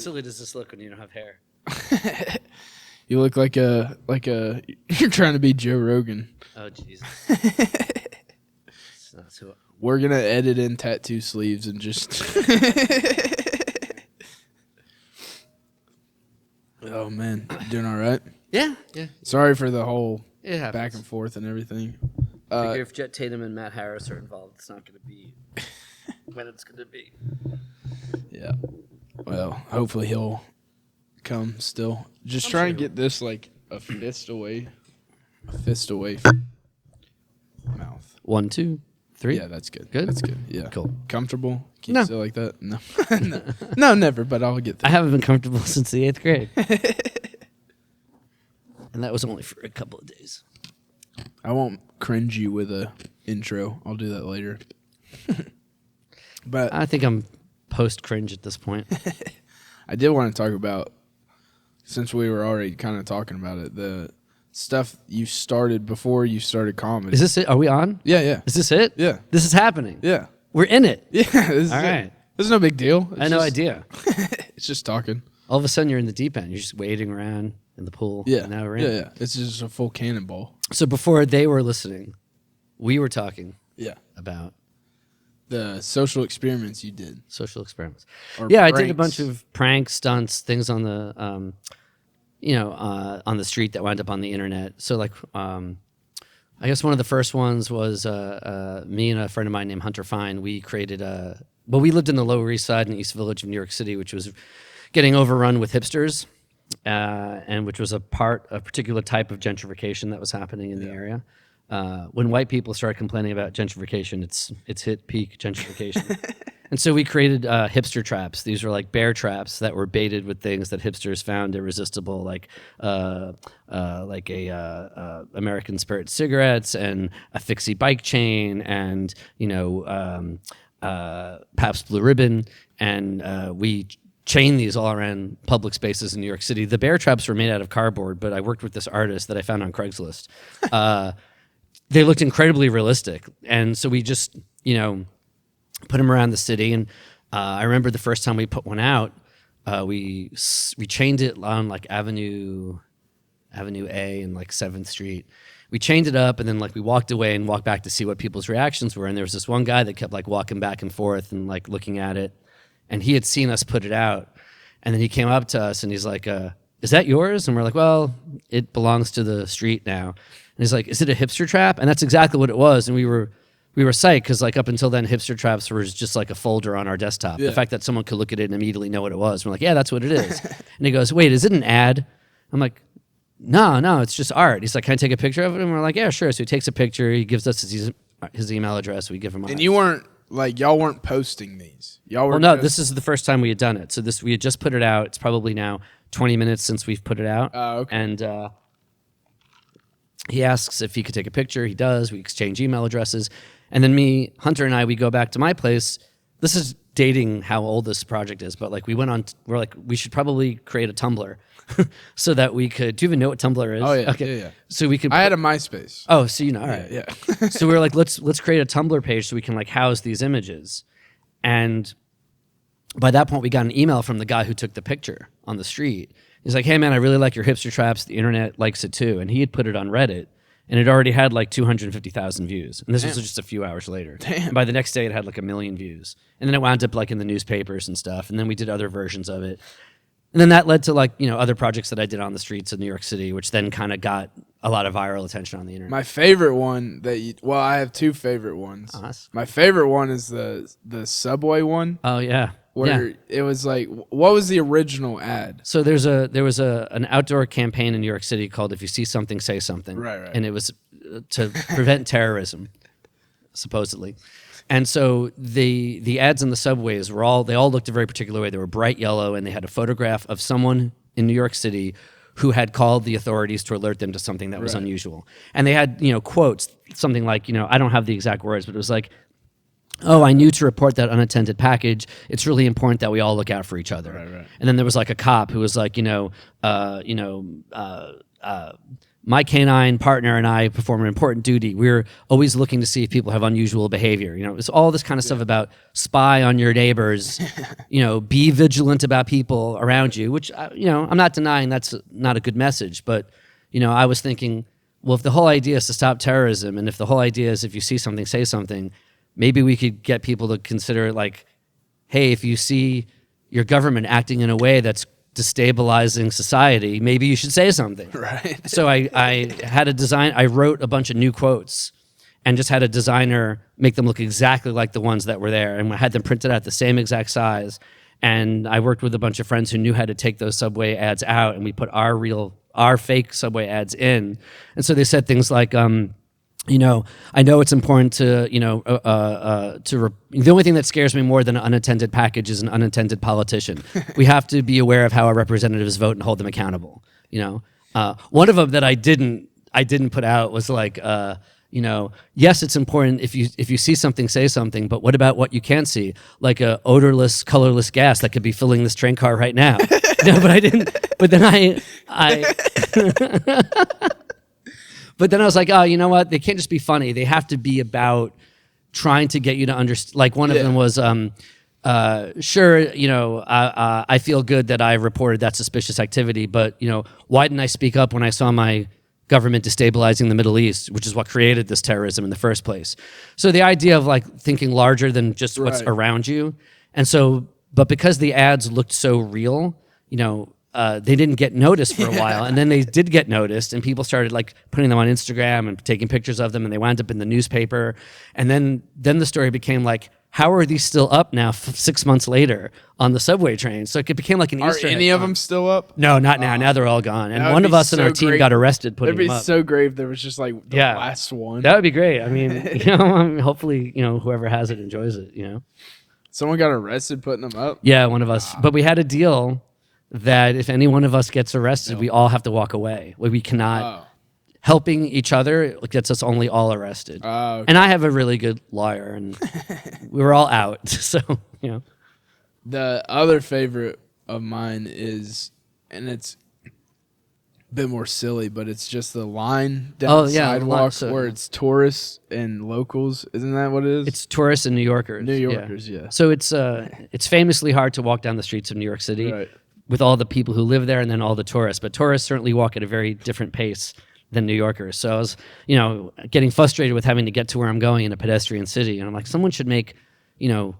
silly does this look when you don't have hair? You look like a you're trying to be Joe Rogan. Oh Jesus. So We're gonna edit in tattoo sleeves and just. Oh man, doing all right? yeah. Sorry for the whole It happens. back and forth and everything. Figure if Jet Tatum and Matt Harris are involved, it's not going to be when it's going to be. Yeah. Well, hopefully he'll come still. Just try and get this like a fist away. A fist away from mouth. 1, 2, 3. Yeah, that's good. Good? That's good. Yeah. Cool. Comfortable? Keep No. still like that? No. No, never, but I'll get I there. haven't been comfortable since the 8th grade. And that was only for a couple of days. I won't cringe you with a intro. I'll do that later. But I think I'm post-cringe at this point. I did want to talk about, since we were already kind of talking about it, the stuff you started before you started comedy. Is this it? Are we on? Yeah. Is this it? Yeah. This is happening. Yeah. We're in it. Yeah. This is All it. right. This is no big deal. I had no idea. It's just talking. All of a sudden, you're in the deep end. You're just wading around in the pool. Yeah. And now we're in. Yeah. It's just a full cannonball. So before they were listening, we were talking Yeah. about The social experiments you did. social experiments. Or Yeah, I did a pranks. bunch of pranks, stunts, things on the, on the street that wound up on the internet. So like, I guess one of the first ones was me and a friend of mine named Hunter Fine. We created we lived in the Lower East Side in the East Village of New York City, which was getting overrun with hipsters, and which was a particular type of gentrification that was happening in the area. When white people started complaining about gentrification, it's hit peak gentrification. And so we created Hipster Traps. These were like bear traps that were baited with things that hipsters found irresistible, like American Spirit cigarettes and a Fixie bike chain and Pabst Blue Ribbon, and we chained these all around public spaces in New York City. The bear traps were made out of cardboard, but I worked with this artist that I found on Craigslist. They looked incredibly realistic, and so we just put them around the city. And I remember the first time we put one out, we chained it on like Avenue A and like 7th Street. We chained it up, and then like we walked away and walked back to see what people's reactions were. And there was this one guy that kept like walking back and forth and like looking at it, and he had seen us put it out, and then he came up to us and he's like, "Is that yours?" And we're like, "Well, it belongs to the street now." And he's like, "Is it a hipster trap?" And that's exactly what it was. And we were psyched because like up until then, Hipster Traps was just like a folder on our desktop. Yeah. The fact that someone could look at it and immediately know what it was. We're like, "Yeah, that's what it is." And he goes, "Wait, is it an ad?" I'm like, No, it's just art. He's like, "Can I take a picture of it?" And we're like, "Yeah, sure." So he takes a picture. He gives us his email address. We give him ours. And you weren't like, y'all weren't posting these. Y'all were. Well, no, this is the first time we had done it. So we had just put it out. It's probably now 20 minutes since we've put it out. Oh, okay. And he asks if he could take a picture. He does. We exchange email addresses. And then Hunter and I, we go back to my place. This is dating how old this project is, but like we're like, we should probably create a Tumblr so that we could, do you even know what Tumblr is? Oh, yeah. Okay. Yeah. So we could, I had a MySpace. oh, so all right. Yeah. So we were like, let's create a Tumblr page so we can like house these images. And by that point, we got an email from the guy who took the picture on the street. He's like, "Hey man, I really like your Hipster Traps. The internet likes it too." And he had put it on Reddit, and it already had like 250,000 views. And this was just a few hours later. Damn. And by the next day, it had like 1 million views. And then it wound up like in the newspapers and stuff. And then we did other versions of it. And then that led to like, other projects that I did on the streets of New York City, which then kind of got a lot of viral attention on the internet. My favorite one I have two favorite ones. Us. My favorite one is the subway one. Oh yeah. Where it was like, what was the original ad? So there was an outdoor campaign in New York City called "If You See Something, Say Something," Right. And it was to prevent terrorism, supposedly. And so the ads in the subways they all looked a very particular way. They were bright yellow, and they had a photograph of someone in New York City who had called the authorities to alert them to something that was unusual. And they had quotes, something like I don't have the exact words, but it was like, "Oh, I knew to report that unattended package. It's really important that we all look out for each other." Right. And then there was like a cop who was like, my canine partner and I perform an important duty. We're always looking to see if people have unusual behavior. It's all this kind of stuff about spy on your neighbors, be vigilant about people around you, which, I'm not denying that's not a good message. But, I was thinking, well, if the whole idea is to stop terrorism, and if the whole idea is if you see something, say something, maybe we could get people to consider like, hey, if you see your government acting in a way that's destabilizing society, maybe you should say something. Right. So I had I wrote a bunch of new quotes and just had a designer make them look exactly like the ones that were there, and I had them printed out the same exact size. And I worked with a bunch of friends who knew how to take those Subway ads out, and we put our fake Subway ads in. And so they said things like, I know it's important to, the only thing that scares me more than an unattended package is an unattended politician. We have to be aware of how our representatives vote and hold them accountable. One of them that I didn't put out was like, yes, it's important if you see something, say something, but what about what you can't see? Like a odorless, colorless gas that could be filling this train car right now. No, but I didn't. But then But then I was like, oh, you know what? They can't just be funny. They have to be about trying to get you to understand. Like one of them was, sure, I feel good that I reported that suspicious activity, but, why didn't I speak up when I saw my government destabilizing the Middle East, which is what created this terrorism in the first place? So the idea of like thinking larger than just what's around you. And so, but because the ads looked so real, they didn't get noticed for a while, and then they did get noticed, and people started like putting them on Instagram and taking pictures of them, and they wound up in the newspaper. And then the story became like, how are these still up now 6 months later on the subway train? So it became like an Easter egg. Are any of them still up? No, not now. Now they're all gone. And one of us in our team got arrested putting them up. It'd be so great if there was just like the last one. That would be great. I mean, hopefully, whoever has it enjoys it, Someone got arrested putting them up? Yeah, one of us. But we had a deal that if any one of us gets arrested, we all have to walk away. We cannot. Helping each other gets us only all arrested. Okay. And I have a really good lawyer, and we were all out. So, The other favorite of mine is, and it's a bit more silly, but it's just the line down the sidewalk where it's tourists and locals. Isn't that what it is? It's tourists and New Yorkers. New Yorkers, yeah. So it's famously hard to walk down the streets of New York City with all the people who live there and then all the tourists. But tourists certainly walk at a very different pace than New Yorkers. So I was, getting frustrated with having to get to where I'm going in a pedestrian city. And I'm like, someone should make,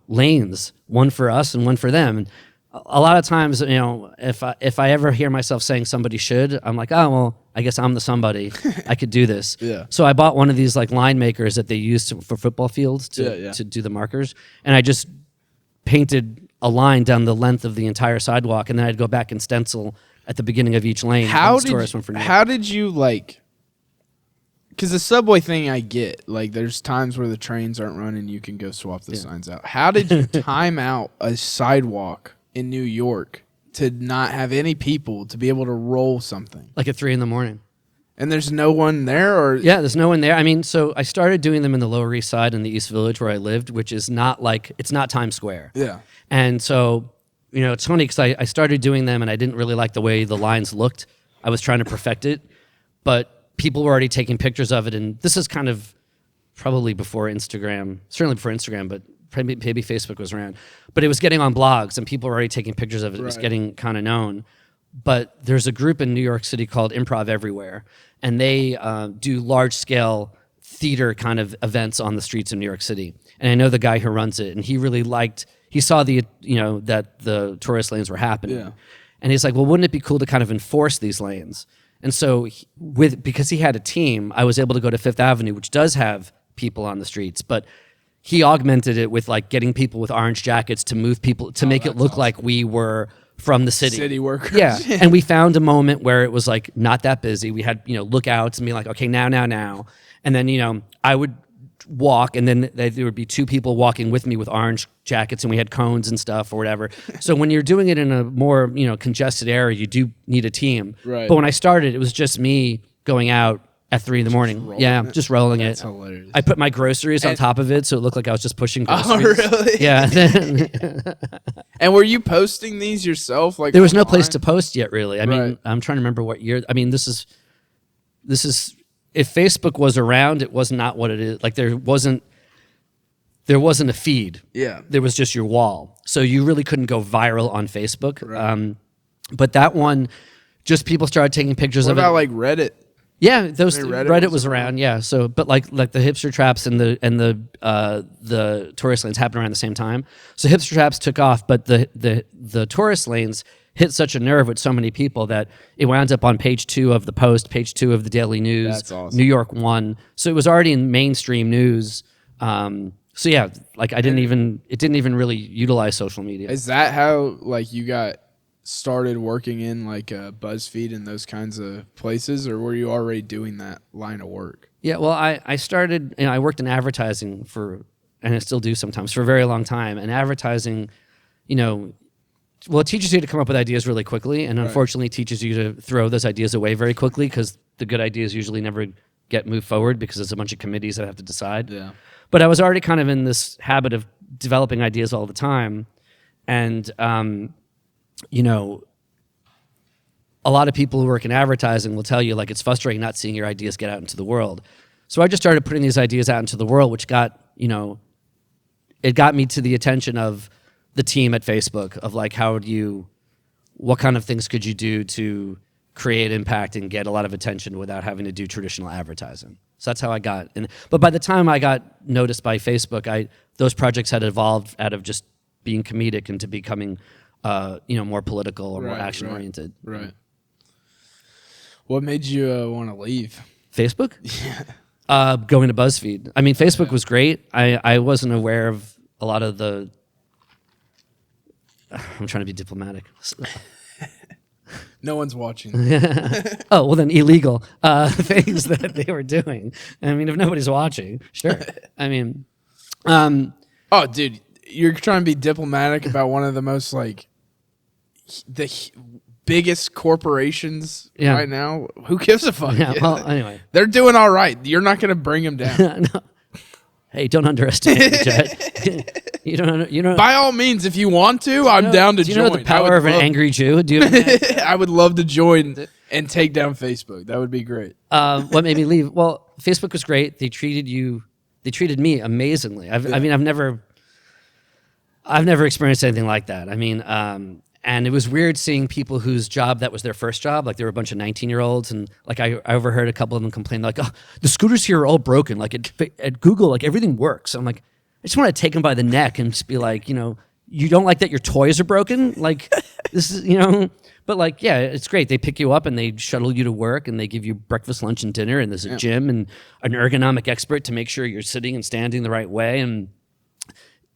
lanes, one for us and one for them. And a lot of times, if I ever hear myself saying somebody should, I'm like, oh, well, I guess I'm the somebody. I could do this. Yeah. So I bought one of these like line makers that they use for football fields to do the markers. And I just painted a line down the length of the entire sidewalk. And then I'd go back and stencil at the beginning of each lane. How did you like, because the subway thing I get, like there's times where the trains aren't running, you can go swap the signs out. How did you time out a sidewalk in New York to not have any people to be able to roll something? Like at 3 a.m. And there's no one there? Or yeah, there's no one there. I mean, so I started doing them in the Lower East Side in the East Village where I lived, which is not like, it's not Times Square. Yeah. And so, it's funny because I started doing them and I didn't really like the way the lines looked. I was trying to perfect it, but people were already taking pictures of it. And this is kind of probably before Instagram, certainly before Instagram, but maybe Facebook was around. But it was getting on blogs and people were already taking pictures of it. It was getting kind of known. But there's a group in New York City called Improv Everywhere, and they do large-scale theater kind of events on the streets of New York City. And I know the guy who runs it, and he really he saw that the tourist lanes were happening. Yeah. And he's like, well, wouldn't it be cool to kind of enforce these lanes? And so because he had a team, I was able to go to Fifth Avenue, which does have people on the streets, but he augmented it with like getting people with orange jackets to move people to make it look awesome. Like we were from the city. City workers. Yeah. And we found a moment where it was like not that busy. We had, lookouts and be like, okay, now. And then, I would walk and then there would be 2 people walking with me with orange jackets and we had cones and stuff or whatever. So when you're doing it in a more, congested area, you do need a team. Right. But when I started, it was just me going out at 3 a.m. Just rolling That's it. Hilarious. I put my groceries on top of it so it looked like I was just pushing groceries. Oh, really? Yeah. And were you posting these yourself? Like there was no place to post yet, really. I mean, I'm trying to remember what year. I mean, this is if Facebook was around, it was not what it is. Like there wasn't a feed. Yeah. There was just your wall. So you really couldn't go viral on Facebook. Right. But that one, just people started taking pictures of it. What about like Reddit? Yeah, those Reddit was around. Yeah, so but like the hipster traps and the tourist lanes happened around the same time. So hipster traps took off, but the tourist lanes hit such a nerve with so many people that it wound up on page 2 of the Post, page 2 of the Daily News. That's awesome. New York 1. So it was already in mainstream news. So yeah, like it didn't even really utilize social media. Is that how like you got started working in like Buzzfeed and those kinds of places, or were you already doing that line of work? Yeah, well, I started, I worked in advertising and I still do sometimes, for a very long time. And advertising, well, it teaches you to come up with ideas really quickly, and unfortunately teaches you to throw those ideas away very quickly, because the good ideas usually never get moved forward because there's a bunch of committees that have to decide. Yeah. But I was already kind of in this habit of developing ideas all the time. And, a lot of people who work in advertising will tell you, like, it's frustrating not seeing your ideas get out into the world. So I just started putting these ideas out into the world, which got, it got me to the attention of the team at Facebook, of like, what kind of things could you do to create impact and get a lot of attention without having to do traditional advertising. So that's how I got in. But by the time I got noticed by Facebook, those projects had evolved out of just being comedic into becoming, more political or more action oriented. Right. What made you want to leave Facebook? Yeah. Going to Buzzfeed. I mean, Facebook was great. I wasn't aware of a lot of the. I'm trying to be diplomatic. No one's watching. Oh, well then illegal things that they were doing. I mean, if nobody's watching, sure. I mean, oh, dude, you're trying to be diplomatic about one of the most like the biggest corporations right now. Who gives a fuck? Yeah. Well, anyway, they're doing all right. You're not going to bring them down. No. Hey, don't underestimate me, Jet. You don't. By all means, if you want to, I'm down to join. Do you know the power of an angry Jew? Do you know I would love to join and take down Facebook. That would be great. What made me leave? Well, Facebook was great. They treated me amazingly. I've never experienced anything like that. I mean, and it was weird seeing people whose job that was their first job. Like, there were a bunch of 19-year-olds, and like I overheard a couple of them complain, like, "Oh, the scooters here are all broken. Like at Google, like everything works." I'm like, I just want to take them by the neck and just be like, you don't like that your toys are broken? Like, this is, But like, yeah, it's great. They pick you up and they shuttle you to work, and they give you breakfast, lunch, and dinner, and there's a gym and an ergonomic expert to make sure you're sitting and standing the right way, and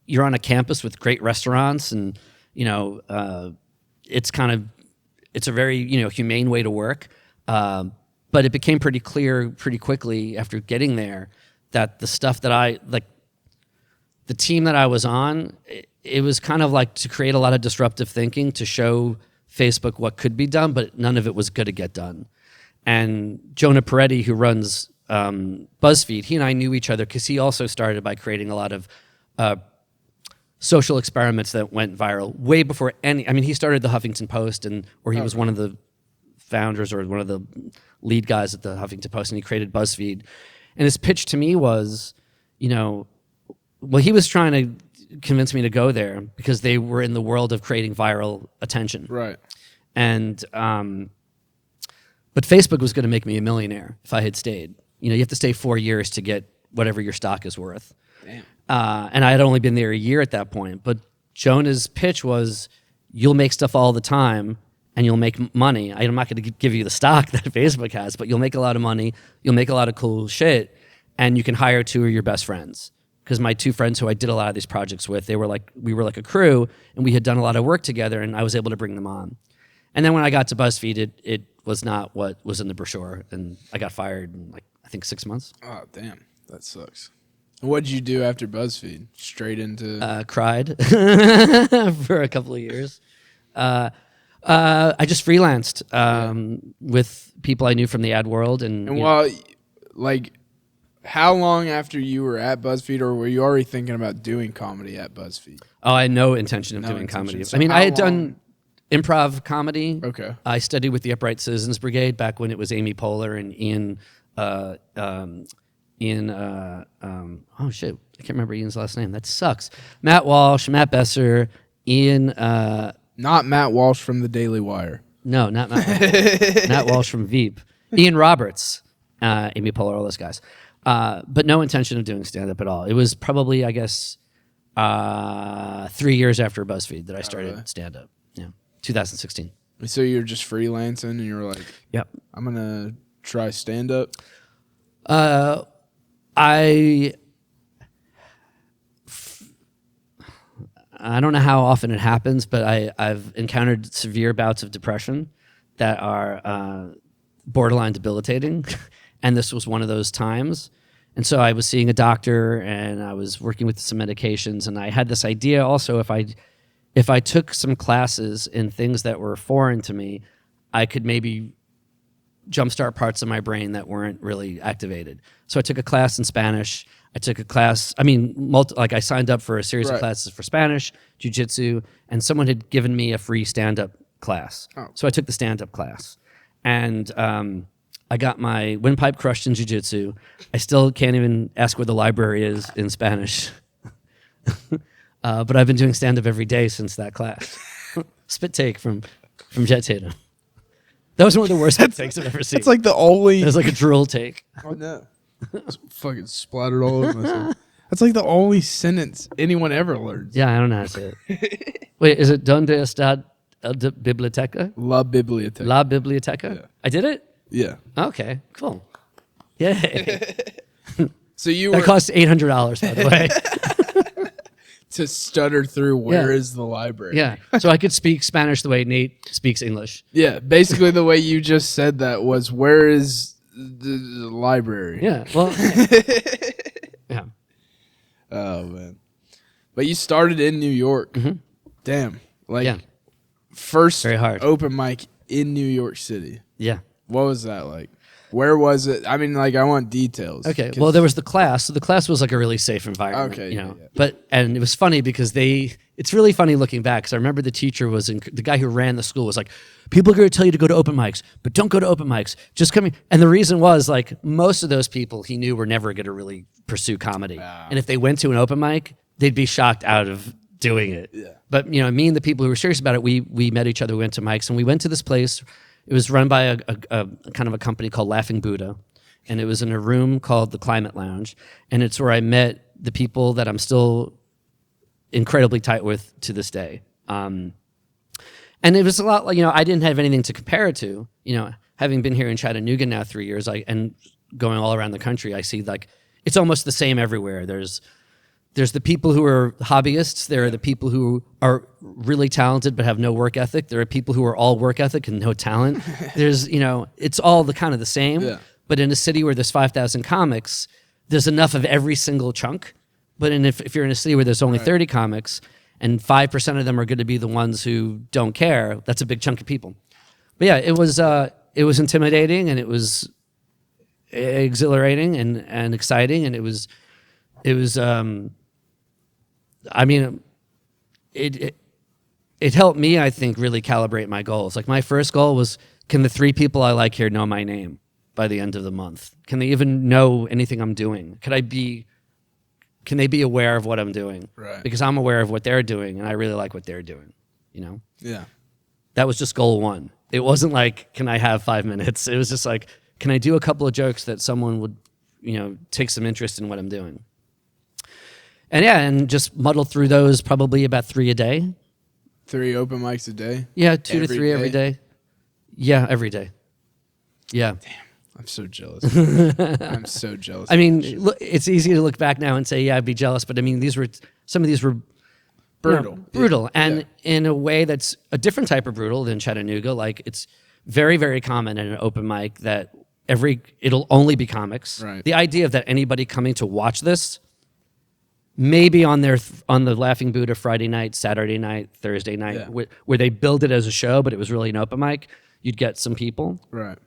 you're on a campus with great restaurants, and it's a very humane way to work. But it became pretty clear pretty quickly after getting there that the stuff that the team that I was on, it was kind of like to create a lot of disruptive thinking to show Facebook what could be done, but none of it was going to get done. And Jonah Peretti, who runs BuzzFeed, he and I knew each other because he also started by creating a lot of social experiments that went viral way before he started the Huffington Post, or he was one of the founders or one of the lead guys at the Huffington Post, and he created BuzzFeed. And his pitch to me was, he was trying to convince me to go there because they were in the world of creating viral attention. Right. And, but Facebook was going to make me a millionaire if I had stayed. You have to stay 4 years to get whatever your stock is worth. Damn. And I had only been there a year at that point. But Jonah's pitch was, you'll make stuff all the time and you'll make money. I'm not going to give you the stock that Facebook has, but you'll make a lot of money. You'll make a lot of cool shit, and you can hire 2 of your best friends. Because my 2 friends who I did a lot of these projects with, we were like a crew, and we had done a lot of work together, and I was able to bring them on. And then when I got to BuzzFeed, it was not what was in the brochure, and I got fired in I think 6 months. Oh, damn. That sucks. What did you do after BuzzFeed? Straight into... Cried for a couple of years. I just freelanced with people I knew from the ad world. And while, how long after you were at BuzzFeed, or were you already thinking about doing comedy at BuzzFeed? Oh, I had no intention of doing comedy. So I mean, I had done improv comedy. Okay. I studied with the Upright Citizens Brigade back when it was Amy Poehler and Ian. Oh shit, I can't remember Ian's last name. That sucks. Matt Walsh, Matt Besser, Ian. Not Matt Walsh from the Daily Wire. No, not Matt Walsh. Matt Walsh from Veep. Ian Roberts, Amy Poehler, all those guys. But no intention of doing stand-up at all. It was probably, I guess, 3 years after BuzzFeed that I started stand-up. Yeah, 2016. So you're just freelancing and you're like, yep, I'm going to try stand-up? I don't know how often it happens, but I've encountered severe bouts of depression that are borderline debilitating, and this was one of those times. And so I was seeing a doctor, and I was working with some medications, and I had this idea also if I took some classes in things that were foreign to me, I could maybe jumpstart parts of my brain that weren't really activated. So I took a class in Spanish. I took a class, I signed up for a series of classes for Spanish, jiu-jitsu, and someone had given me a free stand-up class. Oh. So I took the stand-up class. And I got my windpipe crushed in jiu-jitsu. I still can't even ask where the library is in Spanish. But I've been doing stand-up every day since that class. Spit take from Jet Tatum. That was one of the worst spit takes I've ever seen. It's like the only... It was like a drool take. Oh, no. Fucking splattered all over myself. That's like the only sentence anyone ever learns. Yeah, I don't know how to say it. Wait, is it Donde está la biblioteca? La biblioteca. La biblioteca? Yeah. I did it? Yeah. Okay, cool. Yay. So you That cost $800, by the way. To stutter through where is the library. Yeah, so I could speak Spanish the way Nate speaks English. Yeah, basically the way you just said that was, where is the library? Yeah, well, yeah. Oh, man. But you started in New York. Mm-hmm. Damn. First very hard open mic in New York City. Yeah. What was that like? Where was it? I mean, I want details. Okay. Well, there was the class. So the class was like a really safe environment. Okay. Yeah. But it was funny because it's really funny looking back because I remember the teacher the guy who ran the school was like, people are going to tell you to go to open mics, but don't go to open mics. Just come here. And the reason was most of those people he knew were never going to really pursue comedy. Wow. And if they went to an open mic, they'd be shocked out of doing it. Yeah. But me and the people who were serious about it, we met each other, we went to mics, and we went to this place. It was run by a kind of a company called Laughing Buddha, and it was in a room called the Climate Lounge, and it's where I met the people that I'm still incredibly tight with to this day. And it was a lot I didn't have anything to compare it to. Having been here in Chattanooga now 3 years, and going all around the country, I see it's almost the same everywhere. There's the people who are hobbyists. There are the people who are really talented but have no work ethic. There are people who are all work ethic and no talent. There's, it's all the same. Yeah. But in a city where there's 5,000 comics, there's enough of every single chunk. But if you're in a city where there's only 30 comics and 5% of them are going to be the ones who don't care, that's a big chunk of people. But yeah, it was intimidating, and it was exhilarating and exciting, and it was it helped me, I think, really calibrate my goals. My first goal was, can the 3 people I like here know my name by the end of the month? Can they even know anything I'm doing? Can they be aware of what I'm doing? Right. Because I'm aware of what they're doing, and I really like what they're doing, Yeah. That was just goal 1. It wasn't can I have 5 minutes? It was just can I do a couple of jokes that someone would, take some interest in what I'm doing? And just muddle through those, probably about 3 a day. 3 open mics a day? Yeah, 2 to 3 every day. Yeah, every day. Yeah. Damn, I'm so jealous. I'm so jealous. I mean, look, it's easy to look back now and say, yeah, I'd be jealous. But I mean, some of these were brutal. Brutal. And in a way that's a different type of brutal than Chattanooga. It's very, very common in an open mic that it'll only be comics. Right. The idea of that anybody coming to watch this, maybe on the Laughing Buddha Friday night, Saturday night, Thursday night, where they build it as a show, but it was really an open mic, you'd get some people. Right.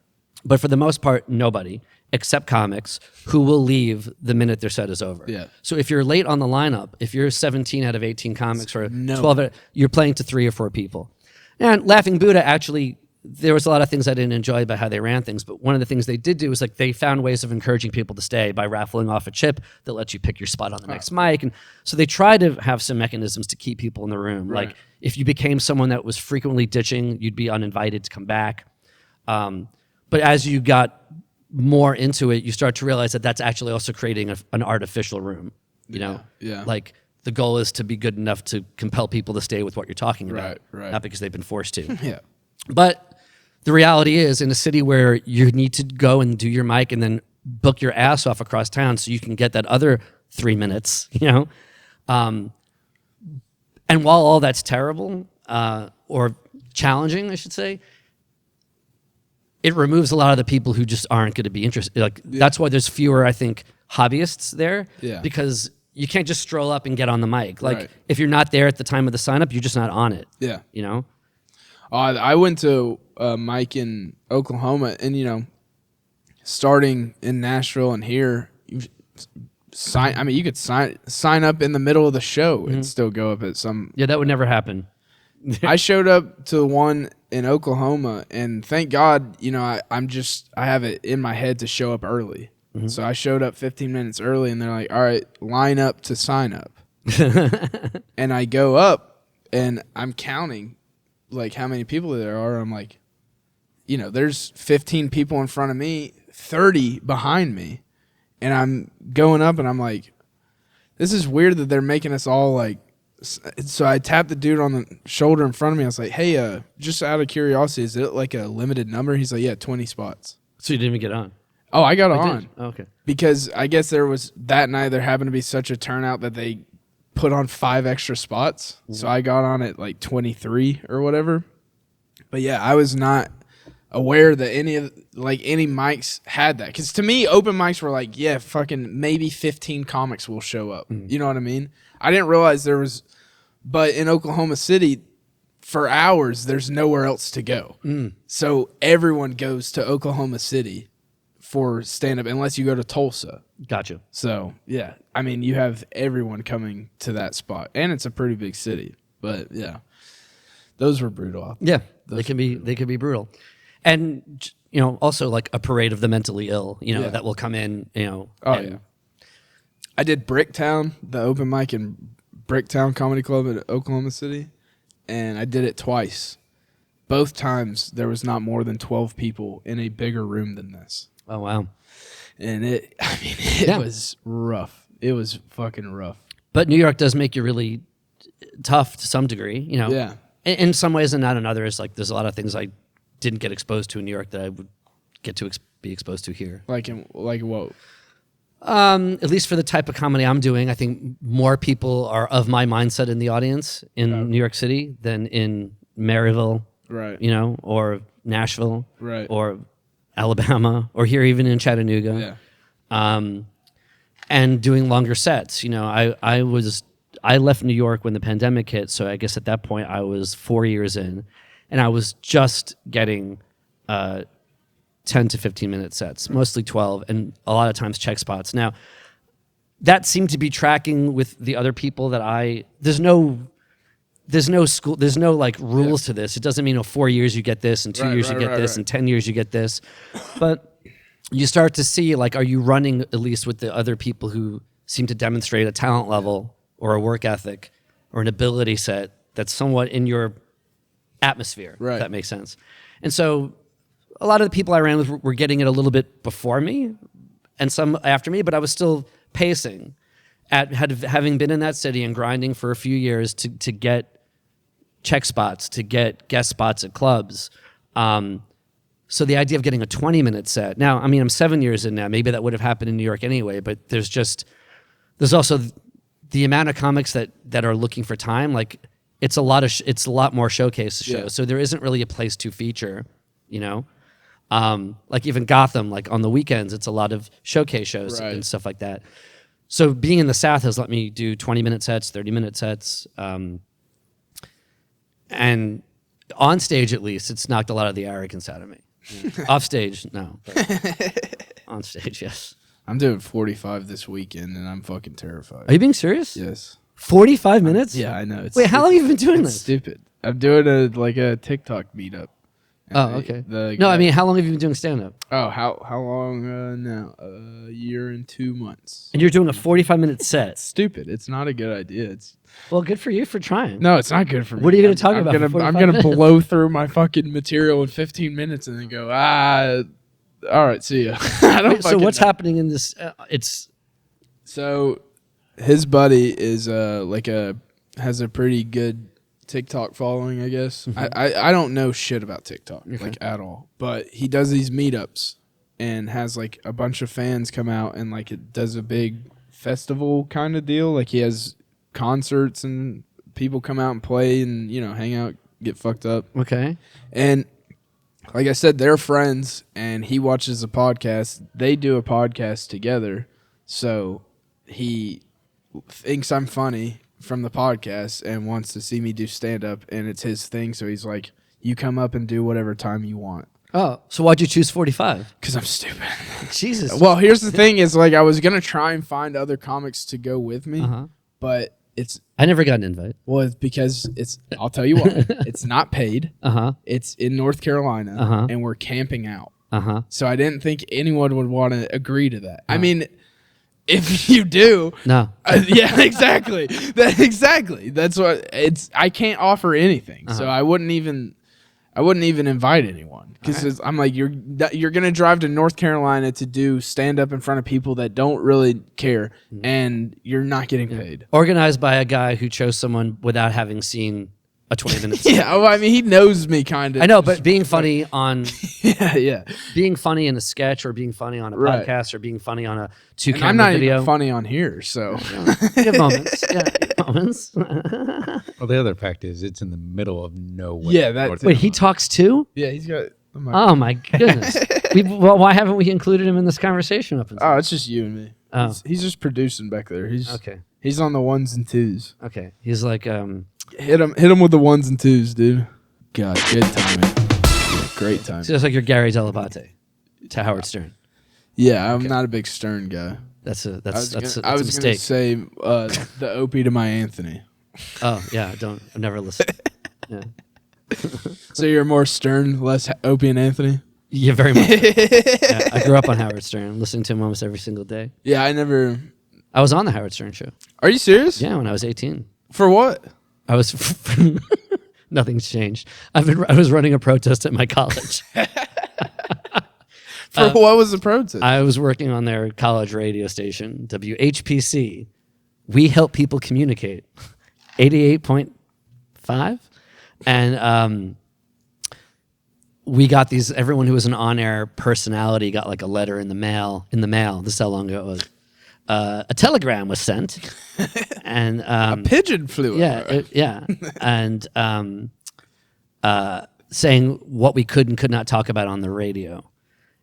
But for the most part, nobody, except comics, who will leave the minute their set is over. Yeah. So if you're late on the lineup, if you're 17 out of 18 comics or 12, you're playing to 3 or 4 people. And Laughing Buddha, actually, there was a lot of things I didn't enjoy about how they ran things, but one of the things they did do was like they found ways of encouraging people to stay by raffling off a chip that lets you pick your spot on the next mic. And so they tried to have some mechanisms to keep people in the room. Right. Like if you became someone that was frequently ditching, you'd be uninvited to come back. But as you got more into it, you start to realize that that's actually also creating an artificial room. You know, like the goal is to be good enough to compel people to stay with what you're talking about, not because they've been forced to. Yeah. But the reality is, in a city where you need to go and do your mic and then book your ass off across town so you can get that other 3 minutes, you know? And while all that's terrible, or challenging, I should say, it removes a lot of the people who just aren't going to be interested. Like that's why there's fewer, I think, hobbyists there. Yeah. Because you can't just stroll up and get on the mic. Like if you're not there at the time of the sign up, you're just not on it. Yeah. You know? I went to Mike in Oklahoma, and starting in Nashville and here, you could sign up in the middle of the show and still go up at some. Yeah, that would never happen. I showed up to the one in Oklahoma, and thank God, I have it in my head to show up early. Mm-hmm. So I showed up 15 minutes early, and they're like, "All right, line up to sign up." And I go up, and I'm counting like how many people there are. I'm like, there's 15 people in front of me, 30 behind me, and I'm going up, and I'm like, this is weird that they're making us all like. So I tapped the dude on the shoulder in front of me. I was like, hey, just out of curiosity, is it like a limited number? He's like, yeah, 20 spots. So you didn't even get on? Oh, I got on. Oh, okay. Because I guess there was that night there happened to be such a turnout that they put on 5 extra spots. Mm-hmm. So I got on at like 23 or whatever. But yeah, I was not aware that any mics had that. Because to me, open mics were like, yeah, fucking maybe 15 comics will show up. Mm-hmm. You know what I mean? I didn't realize there was, but in Oklahoma City, for hours, there's nowhere else to go. Mm. So everyone goes to Oklahoma City for stand-up unless you go to Tulsa. Gotcha. So, yeah. I mean, you have everyone coming to that spot. And it's a pretty big city. But, yeah. Those were brutal. Yeah. They can be brutal. And, also like a parade of the mentally ill, that will come in, Oh, yeah. I did Bricktown, the open mic in Bricktown Comedy Club at Oklahoma City. And I did it twice. Both times, there was not more than 12 people in a bigger room than this. Oh, wow. And it was rough. It was fucking rough. But New York does make you really tough to some degree, Yeah. In some ways and not in others. Like, there's a lot of things I didn't get exposed to in New York that I would get to be exposed to here. Like what? At least for the type of comedy I'm doing, I think more people are of my mindset in the audience in New York City than in Maryville, right? Or Nashville, right? Or Alabama, or here even in Chattanooga. Yeah. And doing longer sets. I left New York when the pandemic hit, so I guess at that point I was 4 years in, and I was just getting 10 to 15 minute sets, mostly 12, and a lot of times check spots. Now, that seemed to be tracking with the other people that there's no school, there's no like rules to this. It doesn't mean 4 years you get this, and 2 years you get this, and 10 years you get this. But you start to see, like, are you running at least with the other people who seem to demonstrate a talent level or a work ethic or an ability set that's somewhat in your atmosphere, if that makes sense. And so a lot of the people I ran with were getting it a little bit before me and some after me, but I was still pacing having been in that city and grinding for a few years to get check spots, to get guest spots at clubs. So the idea of getting a 20-minute set. Now, I mean, I'm 7 years in now. Maybe that would have happened in New York anyway, but there's also the amount of comics that are looking for time. Like, it's a lot more showcase shows. Yeah. So there isn't really a place to feature, like even Gotham, like on the weekends, it's a lot of showcase shows and stuff like that. So being in the South has let me do 20-minute sets, 30-minute sets. And on stage, at least, it's knocked a lot of the arrogance out of me. Off stage, no. But on stage, yes. I'm doing 45 this weekend, and I'm fucking terrified. Are you being serious? Yes. 45 minutes? Yeah, I know. Wait, how long have you been doing this? Stupid. I'm doing a TikTok meetup. Oh, okay. No, I mean, how long have you been doing stand-up? Oh, how long now? A year and 2 months. And you're doing a 45-minute set. Stupid. It's not a good idea. Well, good for you for trying. No, it's not good for me. What are you going to talk about? I'm gonna blow through my fucking material in 15 minutes and then go, all right, see ya. So what's happening in this? So his buddy is has a pretty good TikTok following, I guess. Mm-hmm. I don't know shit about TikTok like at all, but he does these meetups and has like a bunch of fans come out and like it does a big festival kind of deal. Like he has concerts and people come out and play and hang out, get fucked up. Okay. And like I said, they're friends and he watches a podcast. They do a podcast together, so he thinks I'm funny from the podcast and wants to see me do stand-up, and it's his thing, so he's like, you come up and do whatever time you want. Oh, so why'd you choose 45? Because I'm stupid. Jesus. Well, here's the thing is, like, I was going to try and find other comics to go with me, but I never got an invite. Well, it's because I'll tell you what, it's not paid. It's in North Carolina, and we're camping out. So I didn't think anyone would want to agree to that. I mean, if you do, no. Yeah, exactly. Exactly. That's what I can't offer anything, so I wouldn't even invite anyone because I'm like, you're gonna drive to North Carolina to do stand up in front of people that don't really care, and you're not getting paid. Organized by a guy who chose someone without having seen a 20-minute. Yeah, well, I mean, he knows me kind of. I know, but being funny on yeah, being funny in a sketch or being funny on a podcast or being funny on a 2-camera video. I'm not even funny on here, so good moments. Yeah, good moments. Well, the other fact is, it's in the middle of nowhere. Yeah, wait, he talks too? Yeah, he's got. Oh my goodness! Well, why haven't we included him in this conversation up until? Oh, it's just you and me. Oh. He's just producing back there. He's on the ones and twos. Okay, he's like hit him with the ones and twos, dude. God, good timing. Yeah, great timing. So it's like you're Gary Dell'Abate to Howard Stern. Yeah, I'm not a big Stern guy. That's a I mistake. was gonna say the Opie to my Anthony. Oh yeah, I've never listened. Yeah. So you're more Stern, less Opie and Anthony? Yeah, very much. Yeah, I grew up on Howard Stern, listening to him almost every single day. Yeah, I was on the Howard Stern show. Are you serious? Yeah, when I was 18. For what? I was. Nothing's changed. I was running a protest at my college. For what was the protest? I was working on their college radio station, WHPC. We help people communicate. 88.5, and we got these. Everyone who was an on-air personality got like a letter in the mail. This is how long ago it was. A telegram was sent, and a pigeon flew. And saying what we could and could not talk about on the radio.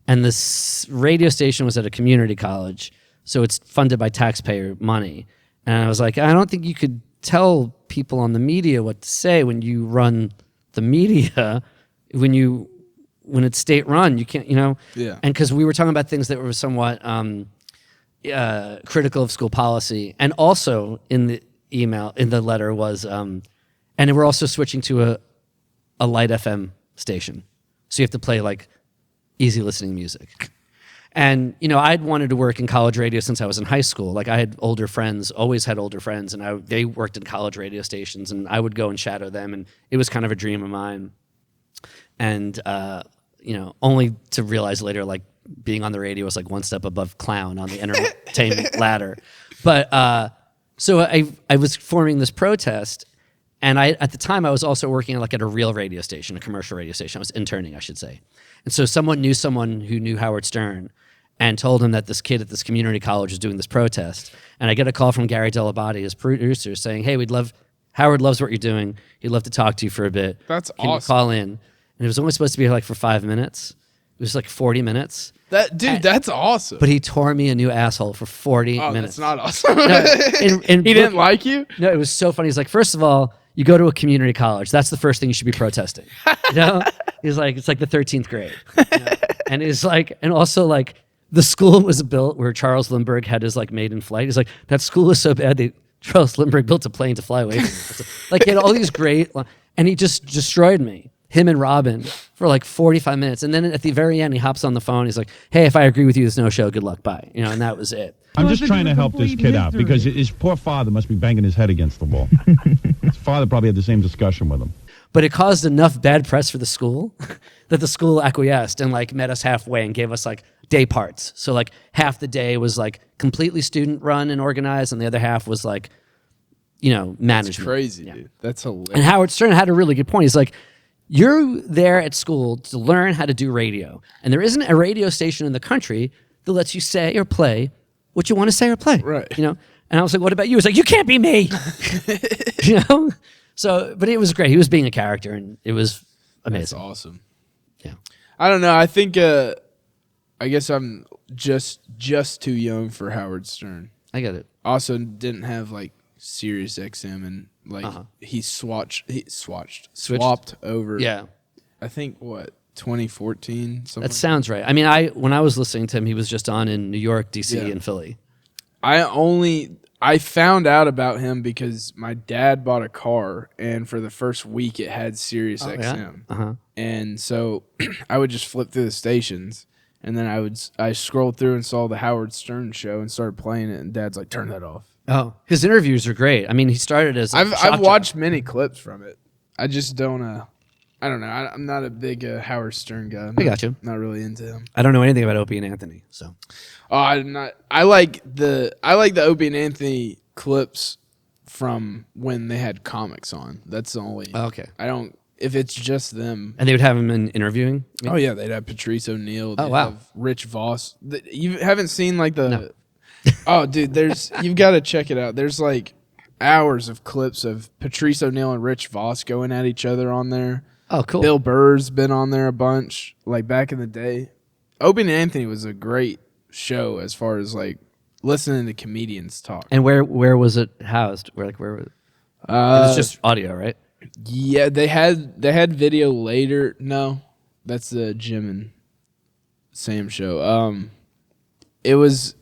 And this radio station was at a community college, so it's funded by taxpayer money. And I was like, I don't think you could tell people on the media what to say when you run the media. When it's state run, you can't, Yeah. And because we were talking about things that were somewhat critical of school policy, and also in the letter was, and we're also switching to a light FM station, so you have to play like easy listening music. And I'd wanted to work in college radio since I was in high school. Like I had older friends, always had older friends, and they worked in college radio stations, and I would go and shadow them, and it was kind of a dream of mine. And only to realize later, like, being on the radio was like one step above clown on the entertainment ladder. But so I was forming this protest, and at the time I was also working like at a real radio station, a commercial radio station. I was interning, I should say. And so someone knew someone who knew Howard Stern and told him that this kid at this community college was doing this protest. And I get a call from Gary Dell'Abate, his producer, saying, "Hey, Howard loves what you're doing. He'd love to talk to you for a bit. That's Can awesome. You call in?" And it was only supposed to be like for 5 minutes. It was like 40 minutes. That's awesome. But he tore me a new asshole for 40 minutes. That's not awesome. He didn't like you? No, it was so funny. He's like, first of all, you go to a community college. That's the first thing you should be protesting. He's like, it's like the 13th grade. And he's like, and also like the school was built where Charles Lindbergh had his like maiden flight. He's like, that school is so bad Charles Lindbergh built a plane to fly away from me. Like, he had all these great, and he just destroyed me, him and Robin, for like 45 minutes. And then at the very end, he hops on the phone. He's like, hey, if I agree with you, there's no show. Good luck. Bye. And that was it. I'm just trying to help this kid out because his poor father must be banging his head against the wall. His father probably had the same discussion with him. But it caused enough bad press for the school that the school acquiesced and like met us halfway and gave us like day parts. So like half the day was like completely student run and organized, and the other half was like, management. That's crazy, dude. That's hilarious. And Howard Stern had a really good point. He's like, you're there at school to learn how to do radio, and there isn't a radio station in the country that lets you say or play what you want to say or play. Right. And I was like, what about you? He was like, you can't be me. So, but it was great. He was being a character, and it was amazing. That's awesome. Yeah. I don't know. I think, I guess I'm just too young for Howard Stern. I get it. Also didn't have like Sirius XM, and like he swapped over. Yeah. I think 2014. Something. That sounds right. I mean, when I was listening to him, he was just on in New York, DC, and Philly. I found out about him because my dad bought a car, and for the first week it had Sirius XM. Yeah? And so I would just flip through the stations, and then I scrolled through and saw the Howard Stern show and started playing it, and Dad's like, turn that off. Oh, his interviews are great. I mean, he started as I've watched many clips from it. I just don't I don't know. I'm not a big Howard Stern guy. I got you. Not really into him. I don't know anything about Opie and Anthony, so. Oh, I'm not. I like the Opie and Anthony clips from when they had comics on. That's the only. Okay. I don't. If it's just them. And they would have him in interviewing. Oh yeah, they'd have Patrice O'Neill. Oh wow. Have Rich Voss. You haven't seen like the. No. Oh dude, you've got to check it out. There's like hours of clips of Patrice O'Neill and Rich Voss going at each other on there. Oh cool. Bill Burr's been on there a bunch, like back in the day. Opie and Anthony was a great show as far as like listening to comedians talk. And where was it housed? Where was it? It was just audio, right? Yeah, they had video later. No, that's the Jim and Sam show. It was.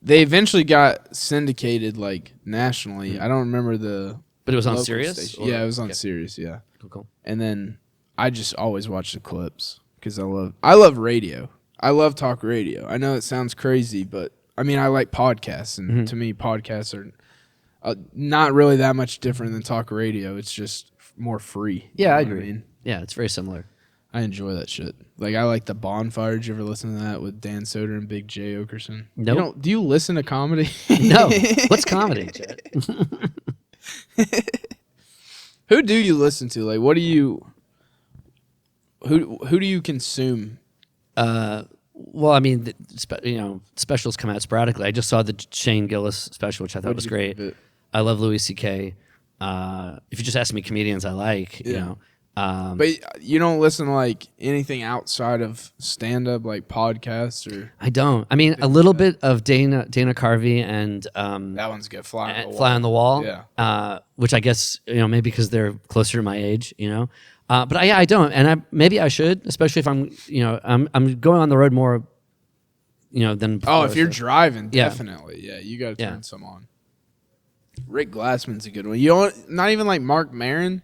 They eventually got syndicated like nationally. I don't remember But it was on Sirius? Yeah, it was on Sirius. Yeah. Cool. And then I just always watch the clips because I love radio. I love talk radio. I know it sounds crazy, but I mean I like podcasts, and to me podcasts are not really that much different than talk radio. It's just more free. Yeah, I You know what agree. mean? Yeah, it's very similar. I enjoy that shit. Like I like the Bonfire. Did you ever listen to that with Dan Soder and Big J Okerson? Nope. Do you listen to comedy? No. What's comedy, Jet? Who do you listen to? Like, what do you? Who do you consume? Well, I mean, specials come out sporadically. I just saw the Shane Gillis special, which I thought was great. I love Louis C.K. If you just ask me comedians I like, But you don't listen to like anything outside of stand-up, like podcasts or. I don't. I mean, a little bit of Dana Carvey and That one's good. Fly on the Wall. Yeah. Which I guess maybe because they're closer to my age, But I don't, and maybe I should, especially if I'm going on the road more, than before. Oh, if you're driving, Yeah. definitely. Yeah, you got to turn some on. Rick Glassman's a good one. You don't, not even like Mark Maron.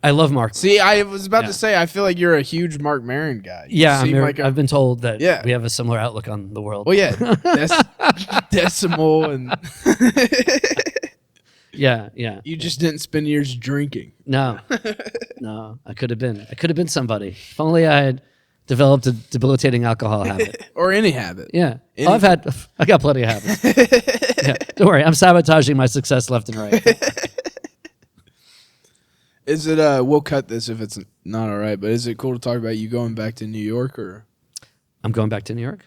I love Mark. See, I was about to say, I feel like you're a huge Mark Maron guy. Yeah, like I've been told that Yeah. we have a similar outlook on the world. Well, yeah, decimal, and Yeah. you just didn't spend years drinking. No, I could have been somebody. If only I had developed a debilitating alcohol habit. Or any habit. Yeah. I got plenty of habits. Yeah. Don't worry, I'm sabotaging my success left and right. Is it, we'll cut this if it's not all right, but is it cool to talk about you going back to New York or? I'm going back to New York.